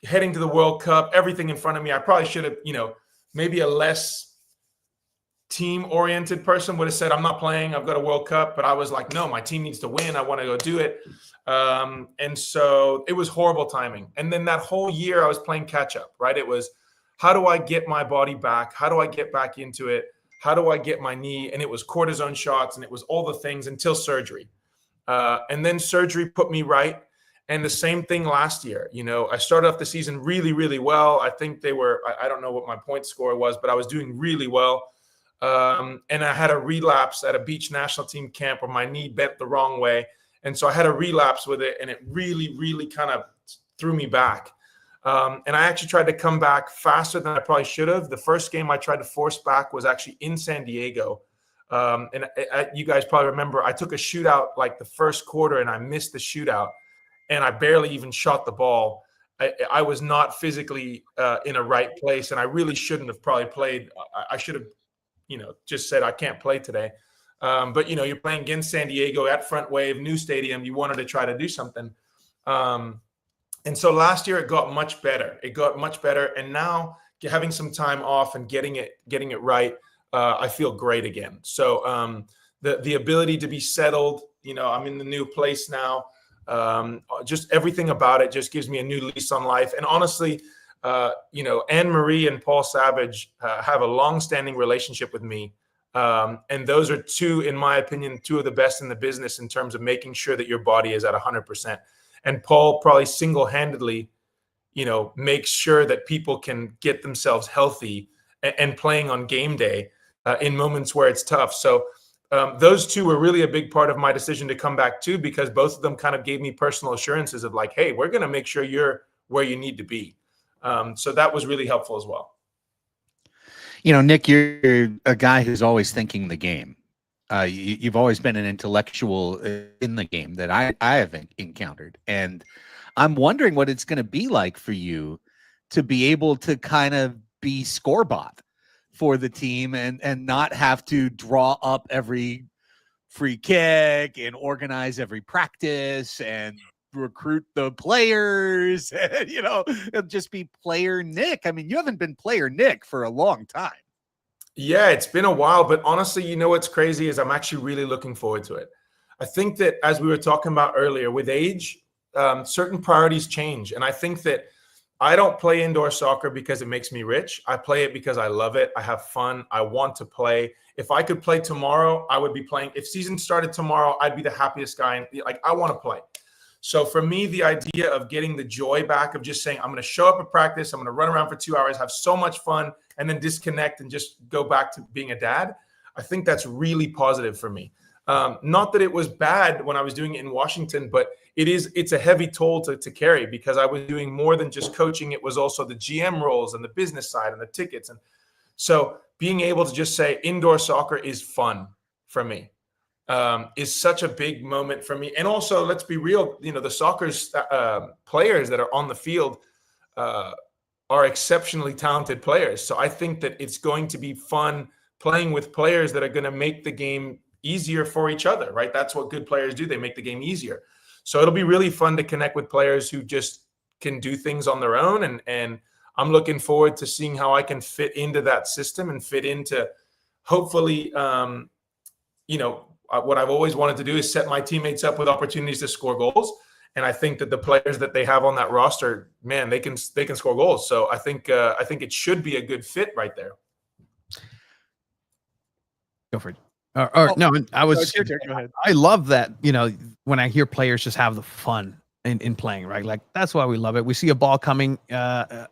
heading to the World Cup, everything in front of me. I probably should have, maybe a less team-oriented person would have said, I'm not playing, I've got a World Cup. But I was like, no, my team needs to win. I want to go do it. And so it was horrible timing. And then that whole year I was playing catch-up, right? It was, how do I get my body back? How do I get back into it? How do I get my knee? And it was cortisone shots, and it was all the things until surgery. And then surgery put me right. And the same thing last year. I started off the season really, really well. I think I don't know what my point score was, but I was doing really well. And I had a relapse at a Beach National Team camp where my knee bent the wrong way. And so I had a relapse with it, and it really, really kind of threw me back. And I actually tried to come back faster than I probably should have. The first game I tried to force back was actually in San Diego. You guys probably remember I took a shootout like the first quarter, and I missed the shootout, and I barely even shot the ball. I was not physically in a right place, and I really shouldn't have probably played. I should have, just said I can't play today. But you're playing against San Diego at Front Wave, new stadium. You wanted to try to do something. And so last year it got much better. And now having some time off and getting it right, I feel great again. So the ability to be settled, I'm in the new place now. Just everything about it just gives me a new lease on life. And honestly, Anne-Marie and Paul Savage have a long-standing relationship with me. And those are in my opinion, two of the best in the business in terms of making sure that your body is at 100%. And Paul probably single-handedly, makes sure that people can get themselves healthy and playing on game day in moments where it's tough. So those two were really a big part of my decision to come back too, because both of them kind of gave me personal assurances of like, hey, we're going to make sure you're where you need to be. So that was really helpful as well. Nick, you're a guy who's always thinking the game. You've always been an intellectual in the game that I have encountered. And I'm wondering what it's going to be like for you to be able to kind of be scorebot for the team and not have to draw up every free kick and organize every practice and recruit the players, it'll just be player Nick. I mean, you haven't been player Nick for a long time. Yeah, it's been a while, but honestly, what's crazy is I'm actually really looking forward to it. I think that as we were talking about earlier, with age, certain priorities change. And I think that I don't play indoor soccer because it makes me rich. I play it because I love it. I have fun. I want to play. If I could play tomorrow, I would be playing. If season started tomorrow, I'd be the happiest guy. I want to play. So for me, the idea of getting the joy back of just saying, I'm going to show up at practice, I'm going to run around for 2 hours, have so much fun, and then disconnect and just go back to being a dad, I think that's really positive for me. Not that it was bad when I was doing it in Washington, but it's a heavy toll to carry because I was doing more than just coaching. It was also the GM roles and the business side and the tickets. And so being able to just say indoor soccer is fun for me. Is such a big moment for me. And also, let's be real, the soccer's players that are on the field are exceptionally talented players. So I think that it's going to be fun playing with players that are going to make the game easier for each other, right? That's what good players do. They make the game easier. So it'll be really fun to connect with players who just can do things on their own. And I'm looking forward to seeing how I can fit into that system and fit into hopefully, what I've always wanted to do is set my teammates up with opportunities to score goals. And I think that the players that they have on that roster, man, they can score goals. So I think it should be a good fit right there. Go for it. No, I was. Go ahead. I love that. When I hear players just have the fun in playing, right? Like that's why we love it. We see a ball coming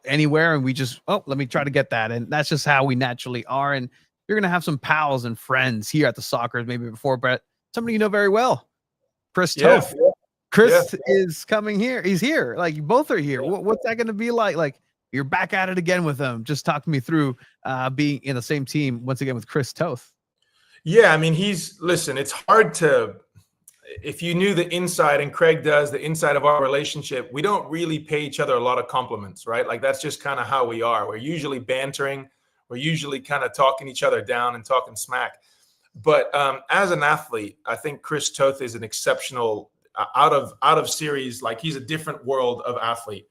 anywhere, and we just let me try to get that, and that's just how we naturally are. And you're gonna have some pals and friends here at the soccer, maybe before, but somebody you know very well, Chris Toth. Yeah. Chris is coming here. He's here. Like you both are here. What's that gonna be like? Like You're back at it again with him. Just talk me through being in the same team once again with Chris Toth. Yeah, I mean, listen, it's hard to, if you knew the inside, and Craig does, the inside of our relationship, we don't really pay each other a lot of compliments, right? Like that's just kind of how we are. We're usually bantering. We're usually kind of talking each other down and talking smack. But as an athlete, I think Chris Toth is an exceptional, out of series, like he's a different world of athlete.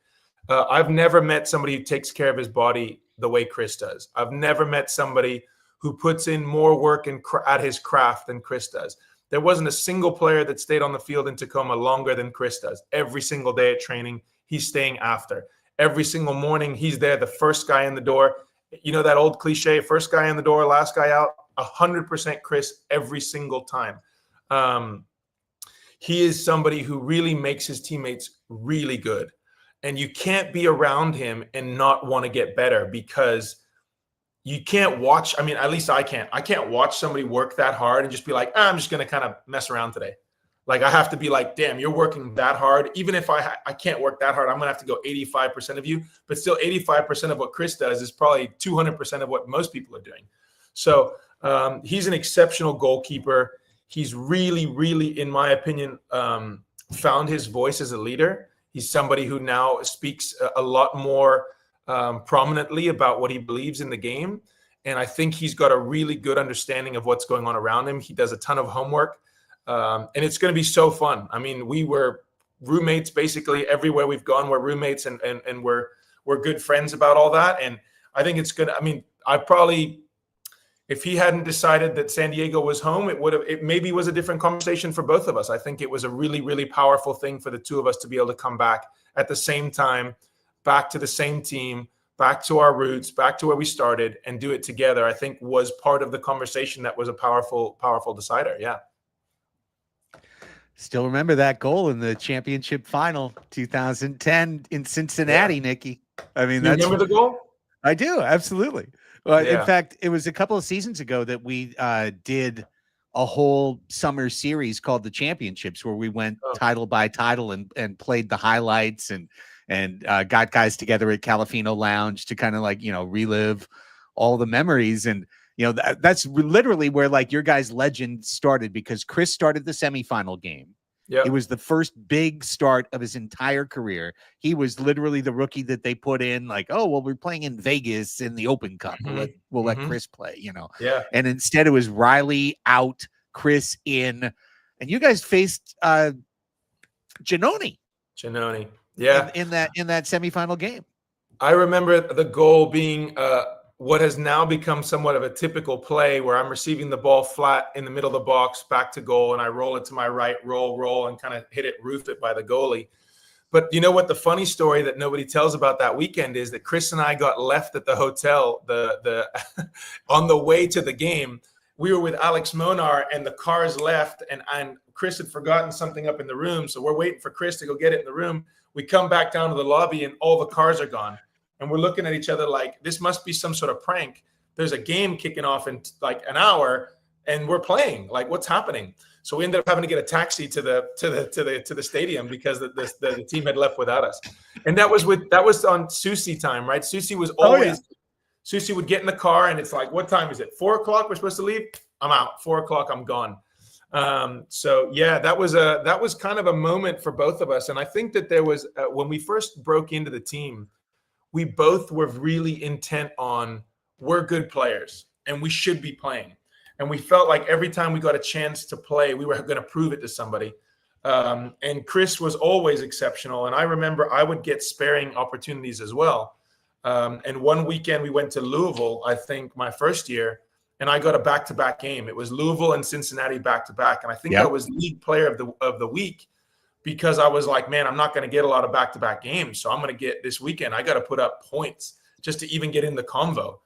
I've never met somebody who takes care of his body the way Chris does. I've never met somebody who puts in more work at his craft than Chris does. There wasn't a single player that stayed on the field in Tacoma longer than Chris does. Every single day at training, he's staying after. Every single morning, he's there, the first guy in the door. You know that old cliche, first guy in the door, last guy out? 100% Chris every single time. He is somebody who really makes his teammates really good. And you can't be around him and not want to get better, because you can't watch. I mean, at least I can't. I can't watch somebody work that hard and just be like, I'm just going to kind of mess around today. Like I have to be like, damn, you're working that hard. Even if I can't work that hard, I'm going to have to go 85% of you. But still 85% of what Chris does is probably 200% of what most people are doing. So he's an exceptional goalkeeper. He's really, really, in my opinion, found his voice as a leader. He's somebody who now speaks a lot more prominently about what he believes in the game. And I think he's got a really good understanding of what's going on around him. He does a ton of homework. And it's going to be so fun. I mean, we were roommates basically everywhere we've gone. We're roommates and we're good friends about all that. And I think it's going to, I mean, I probably, if he hadn't decided that San Diego was home, it maybe was a different conversation for both of us. I think it was a really, really powerful thing for the two of us to be able to come back at the same time, back to the same team, back to our roots, back to where we started, and do it together. I think was part of the conversation that was a powerful, powerful decider. Yeah. Still remember that goal in the championship final, 2010 in Cincinnati, yeah. Nikki. I mean, you remember the goal? I do, absolutely. Well, yeah. In fact, it was a couple of seasons ago that we did a whole summer series called the Championships, where we went title by title and played the highlights and got guys together at Calafino Lounge to kind of like, you know, relive all the memories. And, you know, that's literally where like your guys' legend started, because Chris started the semifinal game. Yep. It was the first big start of his entire career. He was literally the rookie that they put in, like, oh, well, we're playing in Vegas in the Open Cup. Mm-hmm. We'll let Chris play, you know. Yeah. And instead it was Riley out, Chris in. And you guys faced Giannone. Yeah. In that semifinal game. I remember the goal being what has now become somewhat of a typical play, where I'm receiving the ball flat in the middle of the box, back to goal, and I roll it to my right, roll, and kind of roof it by the goalie. But you know what? The funny story that nobody tells about that weekend is that Chris and I got left at the hotel the on the way to the game. We were with Alex Monar, and the cars left, and Chris had forgotten something up in the room, so we're waiting for Chris to go get it in the room. We come back down to the lobby, and all the cars are gone. And we're looking at each other like, this must be some sort of prank. There's a game kicking off in like an hour, and we're playing. Like, what's happening? So we ended up having to get a taxi to the stadium because the team had left without us. And that was on Susie time, right? Susie was always Susie would get in the car, and it's like, what time is it? 4:00. We're supposed to leave. I'm out. 4:00. I'm gone. So yeah, that was kind of a moment for both of us. And I think that there was when we first broke into the team, we both were really intent on, we're good players and we should be playing. And we felt like every time we got a chance to play, we were going to prove it to somebody. And Chris was always exceptional. And I remember I would get sparing opportunities as well. And one weekend we went to Louisville, I think my first year, and I got a back-to-back game. It was Louisville and Cincinnati back-to-back. And I think I was league player of the week, because I was like, man, I'm not going to get a lot of back-to-back games. So I'm going to get this weekend. I got to put up points just to even get in the convo.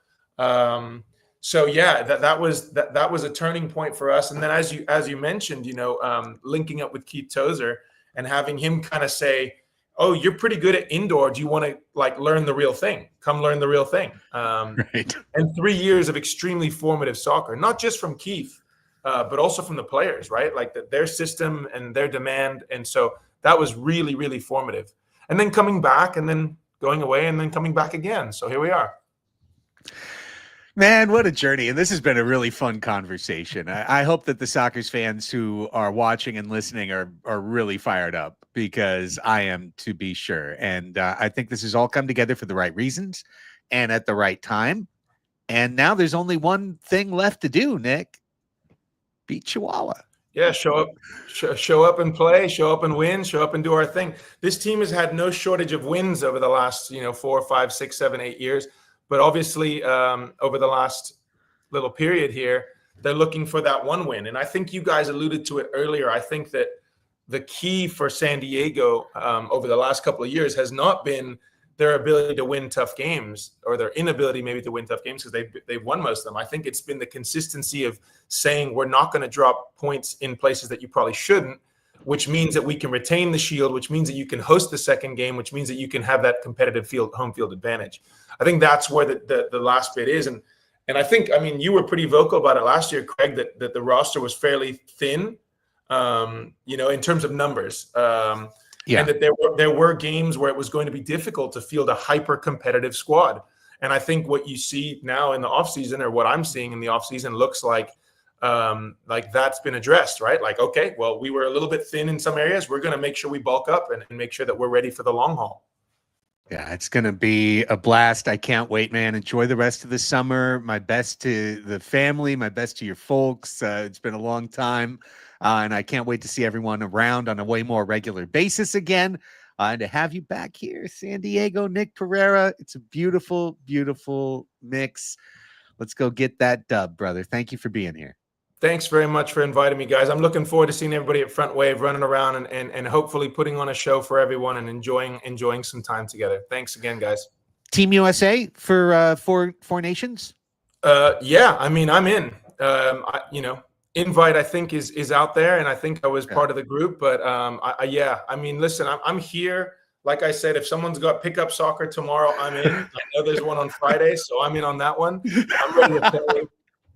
So yeah, that was a turning point for us. And then as you mentioned, you know, linking up with Keith Tozer and having him kind of say, oh, you're pretty good at indoor. Do you want to like learn the real thing? Come learn the real thing. Right. And 3 years of extremely formative soccer, not just from Keith, but also from the players, right? Like their system and their demand. And so that was really, really formative. And then coming back and then going away and then coming back again. So here we are. Man, what a journey. And this has been a really fun conversation. I hope that the Sockers fans who are watching and listening are really fired up, because I am, to be sure. And I think this has all come together for the right reasons and at the right time. And now there's only one thing left to do, Nick. Beat Chihuahua. Yeah, show up and play, show up and win, show up and do our thing. This team has had no shortage of wins over the last, 4, 5, 6, 7, 8 years. But obviously, over the last little period here, they're looking for that one win. And I think you guys alluded to it earlier. I think that the key for San Diego over the last couple of years has not been their ability to win tough games, or their inability maybe to win tough games, because they've won most of them. I think it's been the consistency of saying we're not going to drop points in places that you probably shouldn't, which means that we can retain the Shield, which means that you can host the second game, which means that you can have that competitive home field advantage. I think that's where the last bit is. And I think, you were pretty vocal about it last year, Craig, that the roster was fairly thin, in terms of numbers. And that there were games where it was going to be difficult to field a hyper-competitive squad. And I think what you see now in the offseason, or what I'm seeing in the offseason, looks like that's been addressed, right? Like, okay, well, we were a little bit thin in some areas. We're going to make sure we bulk up and make sure that we're ready for the long haul. Yeah, it's going to be a blast. I can't wait, man. Enjoy the rest of the summer. My best to the family, my best to your folks. It's been a long time, and I can't wait to see everyone around on a way more regular basis again, and to have you back here, San Diego, Nick Perera. It's a beautiful, beautiful mix. Let's go get that dub, brother. Thank you for being here. Thanks very much for inviting me, guys. I'm looking forward to seeing everybody at Front Wave running around and hopefully putting on a show for everyone and enjoying some time together. Thanks again, guys. Team USA for Four Nations? Yeah, I'm in. Invite I think is out there, and I think I was part of the group. But listen, I'm here. Like I said, if someone's got pickup soccer tomorrow, I'm in. I know there's one on Friday, so I'm in on that one. I'm ready to play.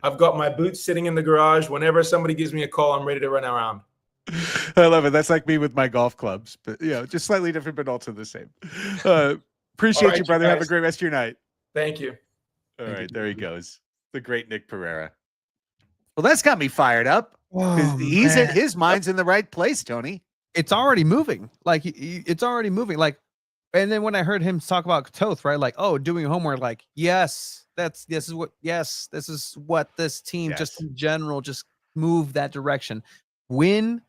I've got my boots sitting in the garage. Whenever somebody gives me a call, I'm ready to run around. I love it. That's like me with my golf clubs, but just slightly different, but also the same. Appreciate you, brother. Have a great rest of your night. Thank you. All right, there he goes. The great Nick Perera. Well, that's got me fired up. His mind's in the right place, Tony. It's already moving. Like it's already moving. Like, and then when I heard him talk about Toth, right? Like, doing homework. Like, yes. This is what this team just in general just move that direction. Win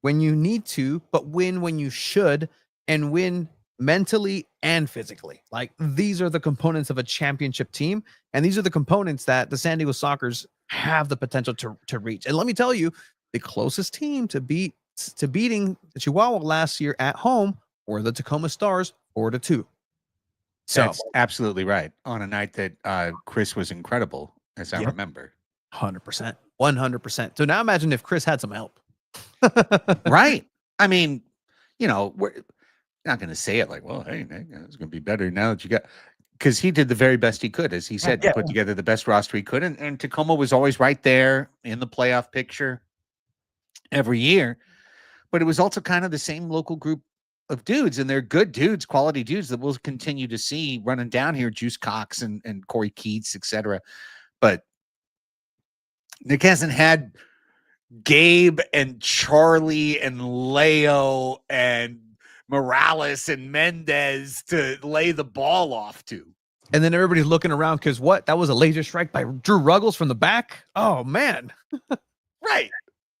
when you need to, but win when you should, and win mentally and physically. Like, these are the components of a championship team, and these are the components that the San Diego Sockers have the potential to reach. And let me tell you, the closest team to beating Chihuahua last year at home were the Tacoma Stars, 4-2. That's absolutely right. On a night that Chris was incredible, as I remember. 100%. 100%. So now imagine if Chris had some help. Right. I mean, we're not going to say it like, well, hey, Nick, it's going to be better now that you got, because he did the very best he could, as he said, to put together the best roster he could. And Tacoma was always right there in the playoff picture every year. But it was also kind of the same local group of dudes, and they're good dudes, quality dudes that we'll continue to see running down here, Juice Cox and Corey Keats, etc. But Nick hasn't had Gabe and Charlie and Leo and Morales and Mendez to lay the ball off to. And then everybody's looking around because that was a laser strike by Drew Ruggles from the back. Oh man. Right.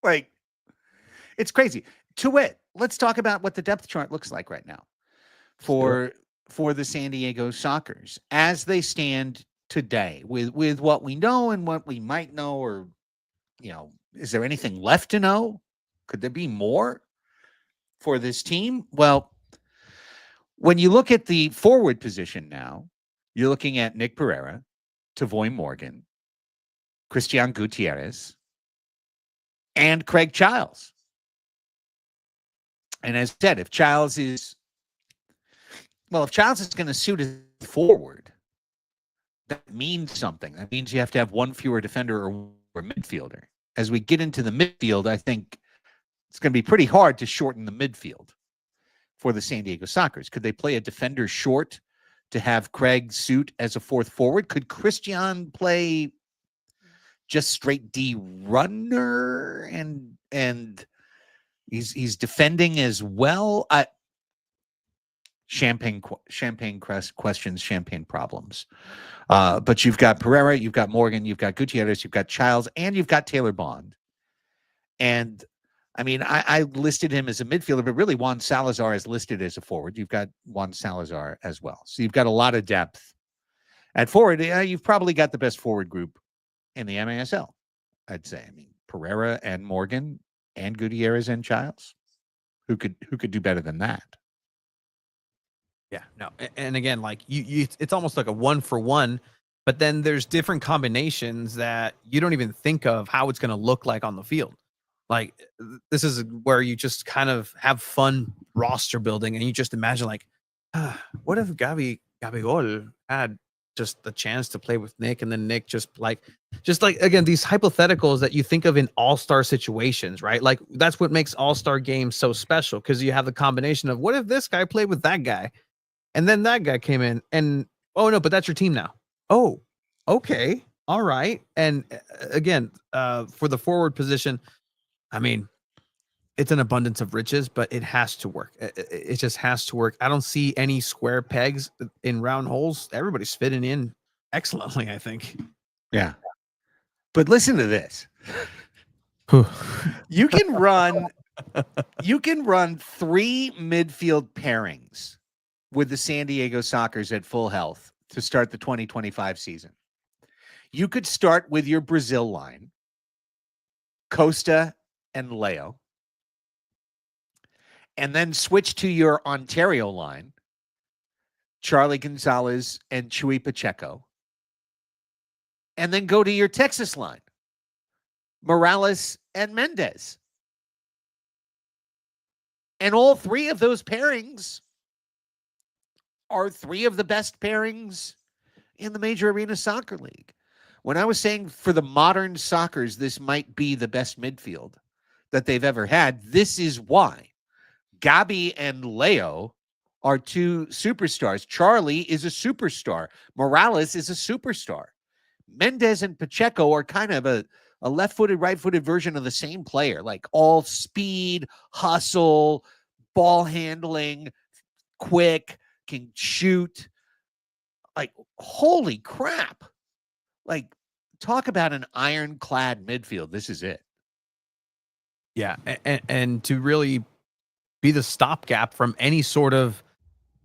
Like, it's crazy. To it, let's talk about what the depth chart looks like right now for the San Diego Sockers as they stand today, with what we know and what we might know, or is there anything left to know? Could there be more for this team? Well, when you look at the forward position now, you're looking at Nick Perera, Tavoy Morgan, Christian Gutierrez, and Craig Childs. And as I said, if Childs is going to suit as forward, that means something. That means you have to have one fewer defender or midfielder. As we get into the midfield, I think it's going to be pretty hard to shorten the midfield for the San Diego Sockers? Could they play a defender short to have Craig suit as a fourth forward? Could Christian play just straight D runner and he's defending as well? Champagne questions, champagne problems. But you've got Perera, you've got Morgan, you've got Gutierrez, you've got Childs, and you've got Taylor Bond. And I mean, I listed him as a midfielder, but really Juan Salazar is listed as a forward. You've got Juan Salazar as well. So you've got a lot of depth. At forward, you've probably got the best forward group in the MASL, I'd say. I mean, Perera and Morgan and Gutierrez and Childs. Who could do better than that? Yeah, no. And again, like you it's almost like a 1-for-1, but then there's different combinations that you don't even think of how it's going to look like on the field. Like this is where you just have fun roster building, and you just imagine like, what if Gabigol had just the chance to play with Nick, and then Nick just like again, these hypotheticals that you think of in all-star situations, right? Like that's what makes all-star games so special, because you have the combination of what if this guy played with that guy, and then that guy came in, and oh no, but that's your team now. Oh, okay, all right. And again, for the forward position, I mean, it's an abundance of riches, but it has to work. It just has to work. I don't see any square pegs in round holes. Everybody's fitting in excellently, I think. Yeah. But listen to this. You can run 3 midfield pairings with the San Diego Sockers at full health to start the 2025 season. You could start with your Brazil line, Costa and Leo, and then switch to your Ontario line, Charlie Gonzalez and Chuy Pacheco, and then go to your Texas line, Morales and Mendez. And all 3 of those pairings are 3 of the best pairings in the Major Arena Soccer League. When I was saying for the modern Sockers, this might be the best midfield that they've ever had, this is why. Gabi and Leo are 2 superstars. Charlie is a superstar. Morales is a superstar. Mendez and Pacheco are kind of a left-footed, right-footed version of the same player, like all speed, hustle, ball handling, quick, can shoot. Like, holy crap. Like, talk about an ironclad midfield. This is it. Yeah, and to really be the stopgap from any sort of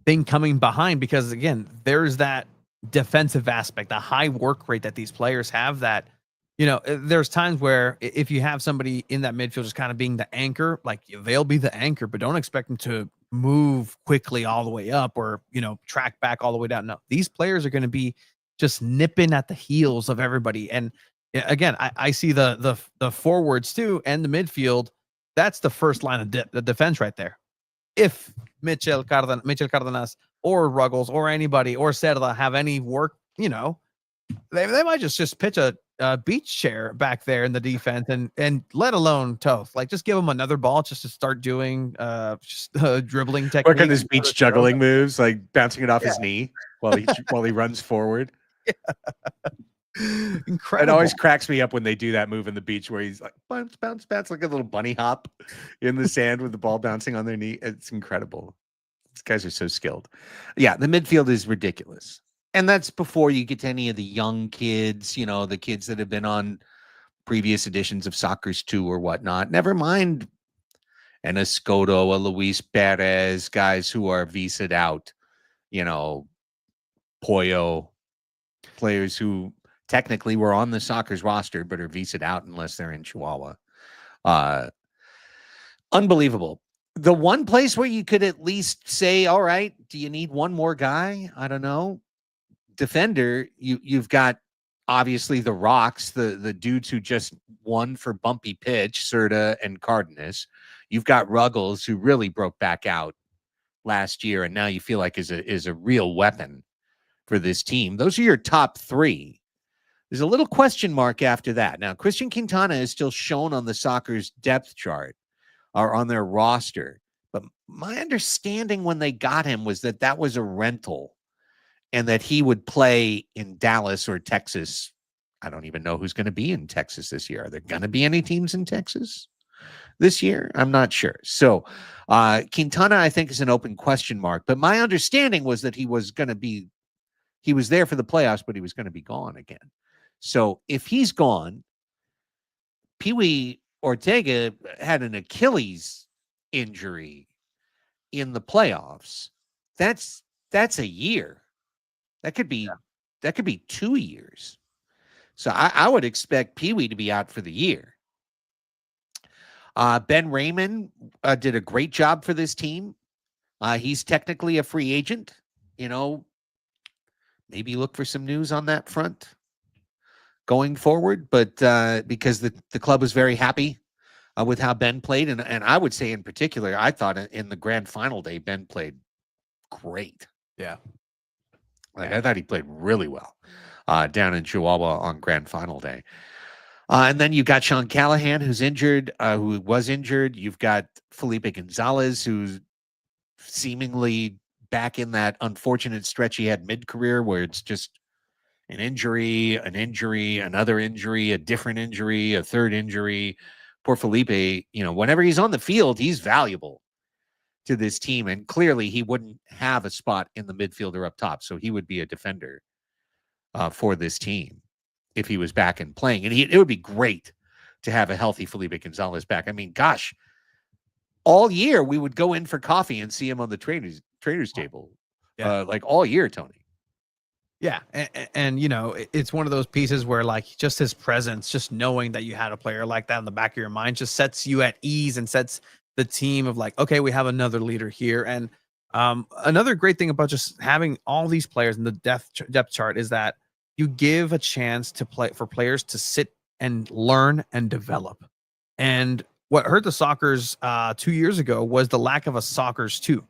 thing coming behind, because again, there's that defensive aspect, the high work rate that these players have, that, you know, there's times where if you have somebody in that midfield just kind of being the anchor, like they'll be the anchor, but don't expect them to move quickly all the way up or, you know, track back all the way down. No, these players are going to be just nipping at the heels of everybody. And again, I see the forwards too, and the midfield. That's the first line of the defense right there. If Mitchell Cardenas or Ruggles or anybody or Serra have any work, you know, they might just pitch a beach chair back there in the defense, and let alone Toth. Like, just give them another ball just to start doing dribbling technique. Work on his beach juggling moves, like bouncing it off his knee while he runs forward. Yeah. Incredible. It always cracks me up when they do that move in the beach where he's like bounce, bounce, bounce, like a little bunny hop in the sand with the ball bouncing on their knee. It's incredible. These guys are so skilled. Yeah, the midfield is ridiculous. And that's before you get to any of the young kids, you know, the kids that have been on previous editions of Soccer's 2 or whatnot. Never mind an Escoto, a Luis Perez, guys who are visa'd out, you know, Pollo, players who technically were on the Soccer's roster but are visa'd out unless they're in Chihuahua. Unbelievable. The one place where you could at least say, all right, do you need one more guy? I don't know. Defender, you've got obviously the Rocks, the dudes who just won for bumpy pitch, Serta and Cardenas. You've got Ruggles, who really broke back out last year, and now you feel like is a real weapon for this team. Those are your top 3. There's a little question mark after that. Now, Christian Quintana is still shown on the Soccer's depth chart or on their roster, But my understanding when they got him was that that was a rental and that he would play in Dallas or Texas. I don't even know who's going to be in Texas this year. Are there going to be any teams in Texas this year? I'm not sure. So Quintana, I think, is an open question mark. But my understanding was that he was there for the playoffs, but he was going to be gone again. So if he's gone, Pee-wee Ortega had an Achilles injury in the playoffs. That's a year. That could be 2 years. So I would expect Pee-wee to be out for the year. Ben Raymond did a great job for this team. He's technically a free agent. Maybe look for some news on that front going forward. But because the club was very happy with how Ben played. And I would say in particular, I thought in the grand final day, Ben played great. Yeah. I thought he played really well down in Chihuahua on grand final day. And then you've got Sean Callahan, who was injured. You've got Felipe Gonzalez, who's seemingly back in that unfortunate stretch he had mid-career where it's just an injury, another injury, a different injury, a third injury. Poor Felipe, whenever he's on the field, he's valuable to this team. And clearly he wouldn't have a spot in the midfielder up top. So he would be a defender for this team if he was back and playing. And it would be great to have a healthy Felipe Gonzalez back. I mean, gosh, all year we would go in for coffee and see him on the trainers table. Yeah. Like all year, Tony. Yeah. And it's one of those pieces where like just his presence, just knowing that you had a player like that in the back of your mind just sets you at ease and sets the team of like, okay, we have another leader here. And another great thing about just having all these players in the depth chart is that you give a chance to for players to sit and learn and develop. And what hurt the Sockers 2 years ago was the lack of a Sockers 2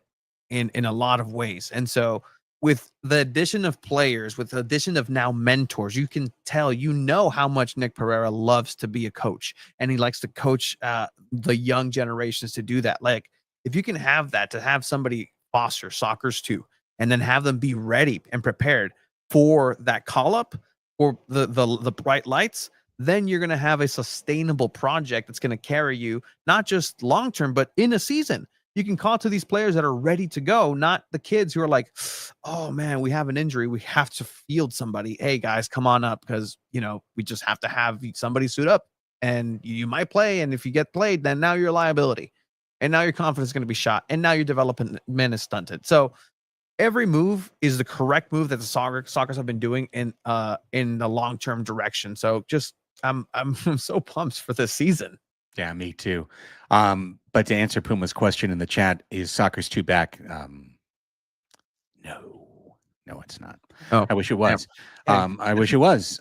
in a lot of ways. And so with the addition of players, with the addition of now mentors, you can tell, how much Nick Perera loves to be a coach, and he likes to coach the young generations to do that. Like if you can have that, to have somebody foster Sockers 2 and then have them be ready and prepared for that call up or the bright lights, then you're going to have a sustainable project that's going to carry you not just long term, but in a season. You can call to these players that are ready to go, not the kids who are like, oh man, we have an injury, we have to field somebody. Hey guys, come on up, because we just have to have somebody suit up, and you might play, and if you get played, then now you're a liability, and now your confidence is going to be shot, and now your development is stunted. So every move is the correct move that the Sockers have been doing in the long-term direction. So just I'm so pumped for this season. Yeah, me too. But to answer Puma's question in the chat, is Sockers 2 back? No, it's not. Oh, I wish it was. Yeah. I wish it was.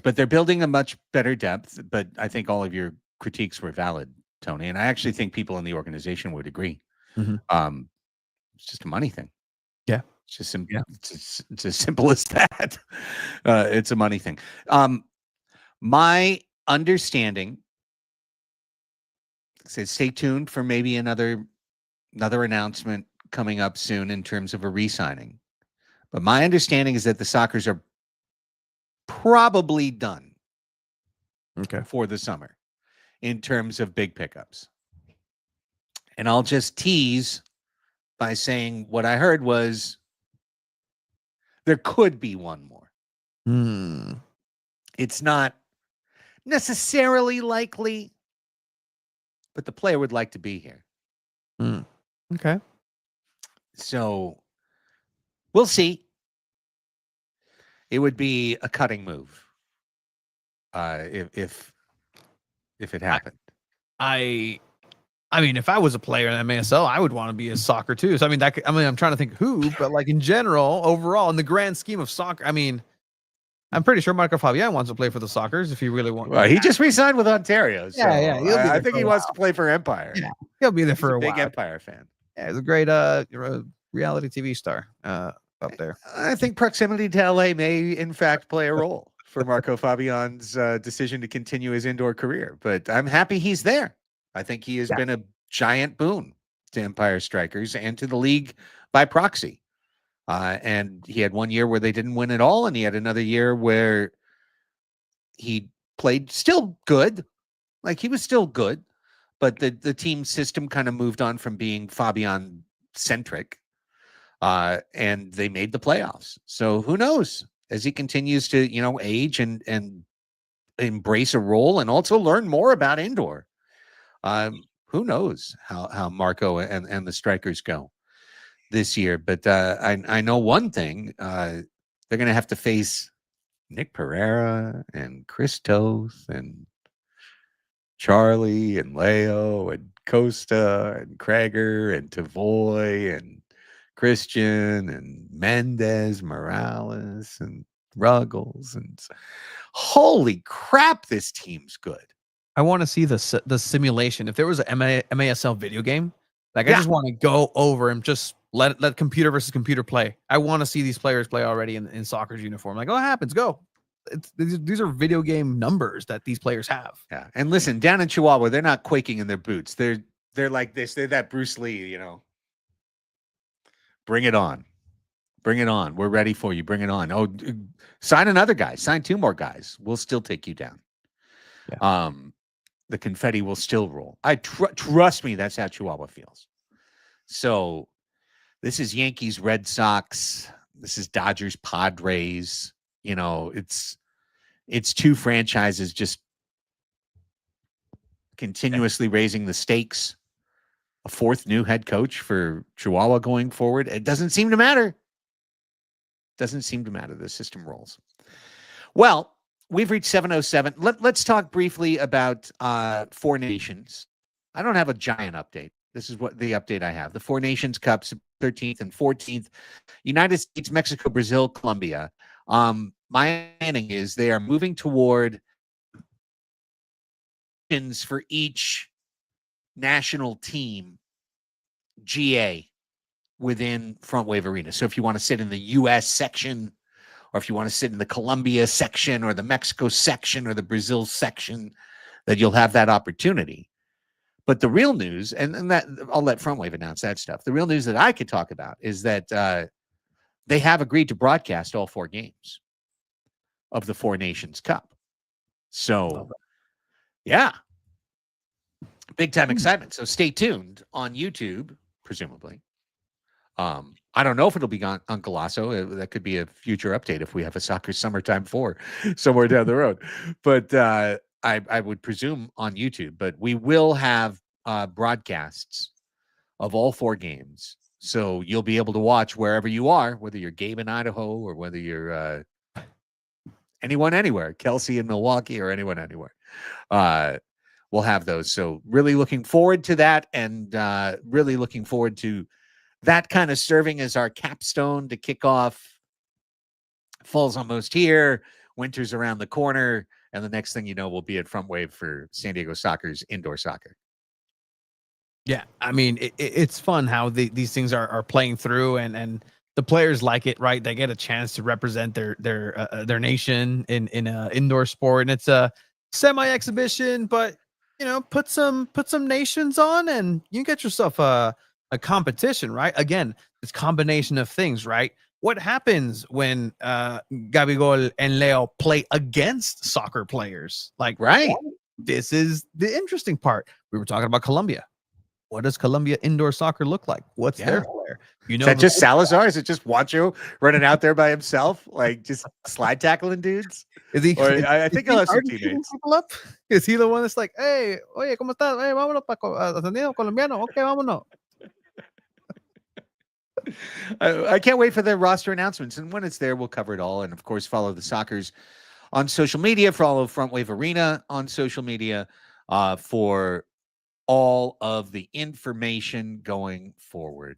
But they're building a much better depth. But I think all of your critiques were valid, Tony. And I actually think people in the organization would agree. Mm-hmm. It's just a money thing. Yeah. It's just simple. Yeah. It's as simple as that. It's a money thing. My understanding says stay tuned for maybe another announcement coming up soon in terms of a re-signing. But my understanding is that the Sockers are probably done for the summer in terms of big pickups. And I'll just tease by saying what I heard was there could be one more. It's not necessarily likely, but the player would like to be here. Okay. So we'll see. It would be a cutting move if it happened. I mean, if I was a player in MASL, I would want to be a soccer too. So I'm trying to think who, but like in general, overall, in the grand scheme of soccer, I mean, I'm pretty sure Marco Fabian wants to play for the Sockers if he really wants. Well, he just re-signed with Ontario. So yeah. I think he wants to play for Empire. Yeah, he'll be there for a while. Big Empire fan. Yeah, he's a great reality TV star up there. I think proximity to LA may, in fact, play a role for Marco Fabian's decision to continue his indoor career. But I'm happy he's there. I think he has been a giant boon to Empire Strikers and to the league by proxy. And he had one year where they didn't win at all, and he had another year where he played still good. Like, he was still good, but the team system kind of moved on from being Fabian centric, and they made the playoffs. So who knows, as he continues to, age and embrace a role and also learn more about indoor. Who knows how Marco and the Strikers go this year. But I know one thing, they're going to have to face Nick Perera and Chris Toth and Charlie and Leo and Costa and Krager and Tavoy and Christian and Mendez, Morales and Ruggles. And holy crap, this team's good. I want to see the simulation. If there was an MASL video game, like, I just want to go over and just let computer versus computer play. I want to see these players play already in soccer's uniform. Like, oh, it happens, go. These are video game numbers that these players have. Yeah, and listen, down in Chihuahua, they're not quaking in their boots. They're like this. They're that Bruce Lee, Bring it on. Bring it on. We're ready for you. Bring it on. Oh, sign another guy. Sign 2 more guys. We'll still take you down. Yeah. The confetti will still roll. Trust me, that's how Chihuahua feels. So this is Yankees, Red Sox. This is Dodgers, Padres. It's 2 franchises just continuously raising the stakes. A 4th new head coach for Chihuahua going forward. It doesn't seem to matter. Doesn't seem to matter. The system rolls. Well, we've reached 7:07. Let's talk briefly about 4 Nations. I don't have a giant update. This is what the update I have. The 4 Nations Cups, 13th and 14th. United States, Mexico, Brazil, Colombia. My understanding is they are moving toward for each national team GA within Front Wave Arena. So if you want to sit in the U.S. section, or if you want to sit in the Colombia section or the Mexico section or the Brazil section, that you'll have that opportunity. But the real news, and that I'll let Front Wave announce that stuff. The real news that I could talk about is that they have agreed to broadcast all 4 games of the 4 Nations Cup. So, yeah, big time excitement. So stay tuned on YouTube, presumably. I don't know if it'll be on Golasso. That could be a future update if we have a Soccer Summertime 4 somewhere down the road. But I would presume on YouTube. But we will have broadcasts of all 4 games. So you'll be able to watch wherever you are, whether you're Gabe in Idaho or whether you're anyone anywhere, Kelsey in Milwaukee or anyone anywhere. We'll have those. So really looking forward to that, and really looking forward to that kind of serving as our capstone to kick off. Fall's almost here. Winter's around the corner. And the next thing you know, we'll be at Front Wave for San Diego Soccer's indoor soccer. Yeah, I mean, it's fun how these things are playing through, and the players like it, right? They get a chance to represent their nation in an indoor sport, and it's a semi-exhibition, but put some nations on, and you get yourself a competition, right? Again, this combination of things, right? What happens when Gabigol and Leo play against soccer players? Like, right? This is the interesting part. We were talking about Colombia. What does Colombia indoor soccer look like? What's their player? Is that just Salazar? Is it just Juancho running out there by himself, like just slide tackling dudes? Is he? Or I think he'll have some teammates. Is he the one that's like, hey, oye, ¿cómo estás? Hey, vámonos para SanDiego, colombiano. Okay, vámonos. I can't wait for the roster announcements, and when it's there, we'll cover it all. And of course, follow the Soccers on social media. Follow Front Wave Arena on social media for all of the information going forward.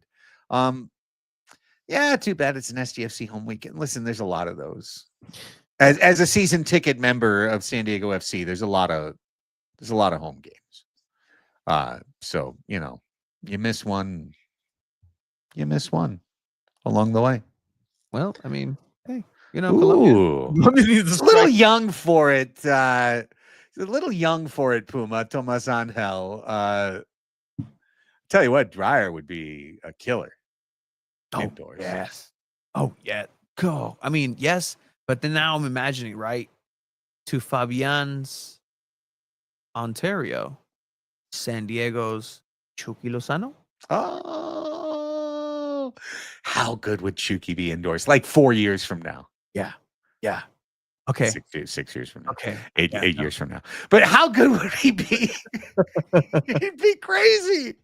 Yeah, too bad it's an SDFC home weekend. Listen, there's a lot of those. As a season ticket member of San Diego FC, there's a lot of home games. So you miss one. You miss one along the way. Well, I mean, hey, Colombia needs a little young for it. It's a little young for it, Puma. Tomas Angel. Tell you what, Dreyer would be a killer indoors. Yes. Oh, yeah. Cool. I mean, yes, but then now I'm imagining, right, to Fabian's Ontario, San Diego's Chucky Lozano. Oh, how good would Chucky be indoors? Like 4 years from now. Yeah. Okay. 6 years from now. Okay. Eight years from now. But how good would he be? He'd be crazy.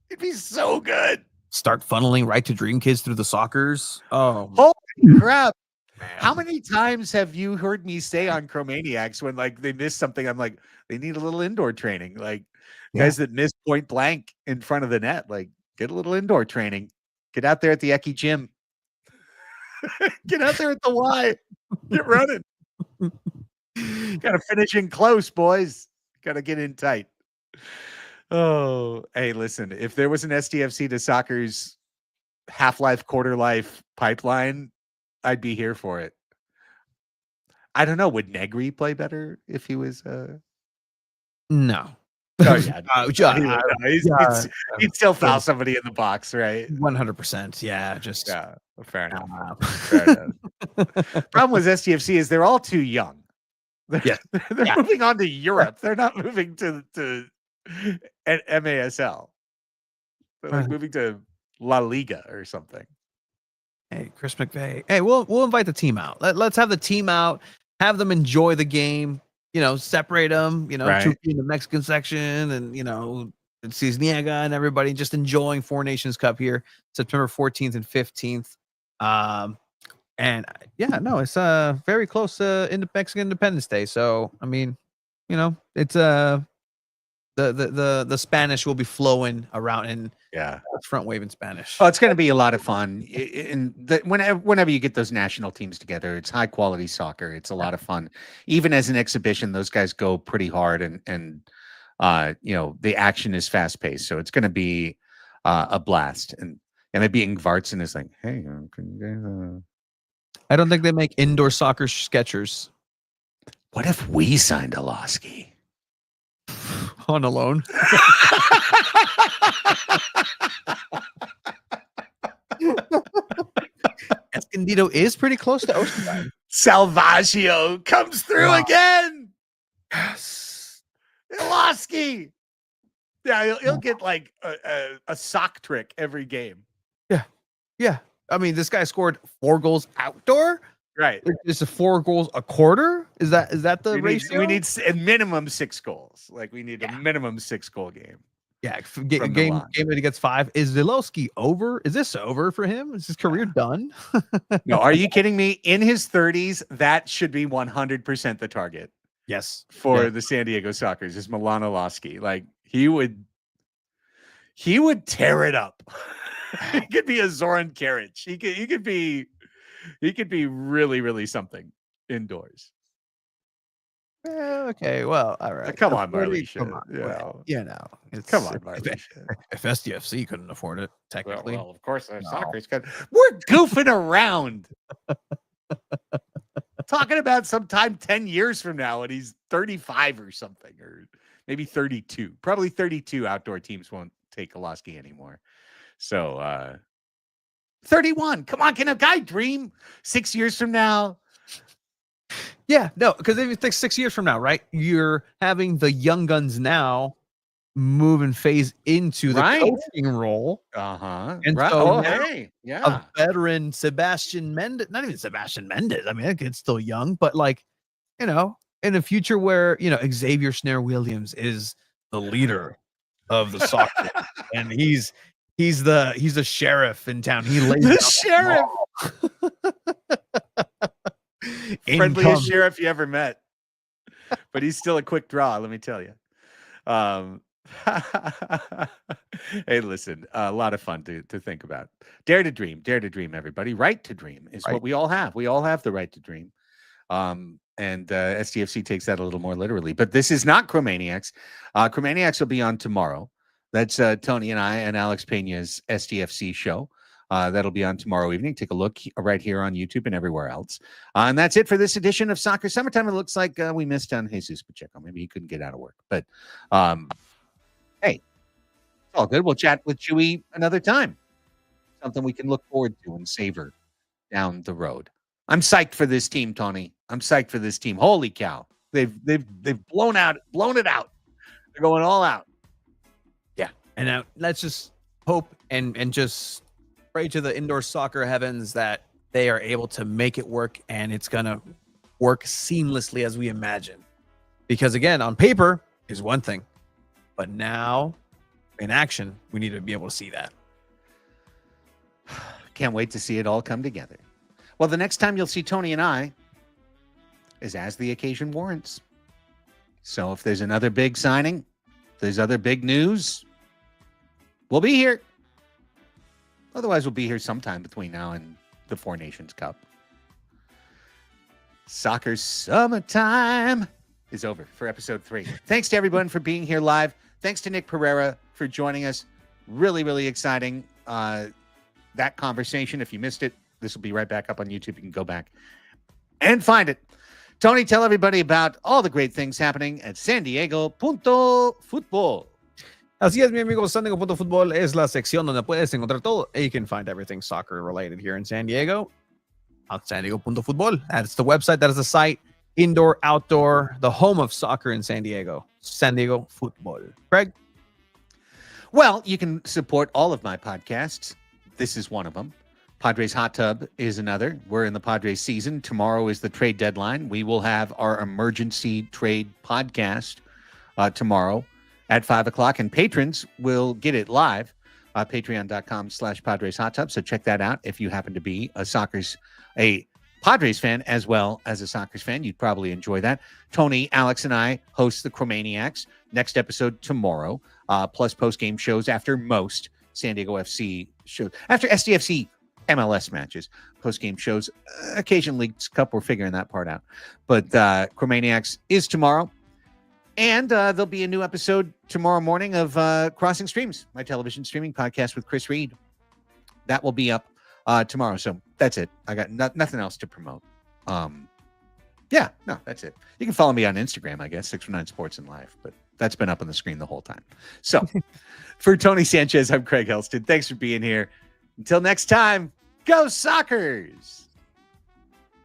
He'd be so good. Start funneling right to Dream Kids through the Soccers. Oh, Holy crap. man. How many times have you heard me say on Chromaniacs when like they miss something? I'm like, they need a little indoor training. Like guys that miss point blank in front of the net, like get a little indoor training. Get out there at the Eki gym. Get out there at the Y. Get running. Got to finish in close, boys. Got to get in tight. Oh, hey, listen, if there was an SDFC to Soccer's Half-Life, Quarter-Life pipeline, I'd be here for it. I don't know. Would Negri play better if he was? No. Oh yeah, he'd still foul yeah. somebody in the box, right? 100%. Yeah, just Yeah, fair enough. Fair enough. Problem with SDFC is they're all too young. They're moving on to Europe. They're not moving to MASL. They're like moving to La Liga or something. Hey, Chris McVeigh. Hey, we'll invite the team out. Let's have the team out. Have them enjoy the game. You know, separate them. You know, Chucky in the Mexican section, and Cisniega and everybody just enjoying Four Nations Cup here, September 14th and 15th. And yeah, no, it's very close to Mexican Independence Day. So I mean, it's the Spanish will be flowing around and front waving Spanish. Oh, it's going to be a lot of fun. Whenever you get those national teams together, it's high quality soccer. It's a lot of fun. Even as an exhibition, those guys go pretty hard, and the action is fast paced. So it's going to be a blast. And maybe Ingvartsen is like, hey, I don't think they make indoor soccer sketchers. What if we signed Oloski? On a loan. Escondido is pretty close to Oceanside. Salvaggio comes through again. Yes. Oloski. Yeah, he'll get like a sock trick every game. Yeah. I mean, this guy scored 4 goals outdoor. Right. It's 4 goals a quarter. Is that the ratio? We need a minimum 6 goals. Like we need a minimum 6 goal game. Yeah. Game that he gets 5. Is Zilowski over? Is this over for him? Is his career done? No, are you kidding me? In his 30s, that should be 100% the target. Yes. For the San Diego Sockers is Milan Oloski. Like he would tear it up. He could be a Zoran Karic. He could be really, really something indoors. Okay, well, all right. Come on, Marlisha. Come on. Come on, Marlisha. If SDFC couldn't afford it, technically. Well, of course, soccer's good. We're goofing around. Talking about sometime 10 years from now when he's 35 or something, or maybe 32. Probably 32 outdoor teams won't take Oloski anymore. So 31. Come on, can a guy dream 6 years from now? Yeah, no, because if you think 6 years from now, right? You're having the young guns now move and phase into the coaching role. And so a veteran Sebastian Mendes, not even Sebastian Mendes. I mean, that kid's still young, but like, in a future where, Xavier Snare-Williams is the leader of the soccer and he's the sheriff in town. He lays the sheriff. Friendliest sheriff you ever met. But he's still a quick draw, let me tell you. Hey, listen, a lot of fun to think about. Dare to dream, everybody. Right to dream is what we all have. We all have the right to dream. And SDFC takes that a little more literally. But this is not Chromaniacs. Chromaniacs will be on tomorrow. That's Tony and I and Alex Pena's SDFC show. That'll be on tomorrow evening. Take a look right here on YouTube and everywhere else. And that's it for this edition of Soccer Summertime. It looks like we missed on Jesus Pacheco. Maybe he couldn't get out of work. But hey, all good. We'll chat with Chewy another time. Something we can look forward to and savor down the road. I'm psyched for this team, Tony. I'm psyched for this team. Holy cow. They've blown it out. They're going all out. Yeah. And now let's just hope and just pray to the indoor soccer heavens that they are able to make it work and it's going to work seamlessly as we imagine. Because again, on paper is one thing, but now in action, we need to be able to see that. Can't wait to see it all come together. Well, the next time you'll see Tony and I is as the occasion warrants. So if there's another big signing, if there's other big news, we'll be here. Otherwise, we'll be here sometime between now and the Four Nations Cup. Soccer summertime is over for episode 3. Thanks to everyone for being here live. Thanks to Nick Perera for joining us. Really, really exciting. That conversation. If you missed it, this will be right back up on YouTube. You can go back and find it. Tony, tell everybody about all the great things happening at SanDiego.Futbol. Así es, mi amigo. SanDiego.Futbol es la sección donde puedes encontrar todo. And you can find everything soccer related here in San Diego at SanDiego.Futbol. That's the website. That is the site. Indoor, outdoor, the home of soccer in San Diego. SanDiego.Futbol. Craig? Well, you can support all of my podcasts. This is one of them. Padres Hot Tub is another. We're in the Padres season. Tomorrow is the trade deadline. We will have our emergency trade podcast tomorrow at 5 o'clock, and patrons will get it live. Patreon.com/Padres Hot Tub. So check that out if you happen to be a Padres fan as well as a Sockers fan. You'd probably enjoy that. Tony, Alex, and I host the Chromaniacs. Next episode tomorrow, plus post-game shows after most San Diego FC shows. After SDFC MLS matches, post-game shows, occasionally Leagues Cup, we're figuring that part out. But Chromaniacs is tomorrow. And there'll be a new episode tomorrow morning of Crossing Streams, my television streaming podcast with Chris Reed. That will be up tomorrow. So that's it. I got nothing else to promote. That's it. You can follow me on Instagram, I guess, 619 Sports and Live, but that's been up on the screen the whole time. So for Tony Sanchez, I'm Craig Helston. Thanks for being here. Until next time, go Sockers!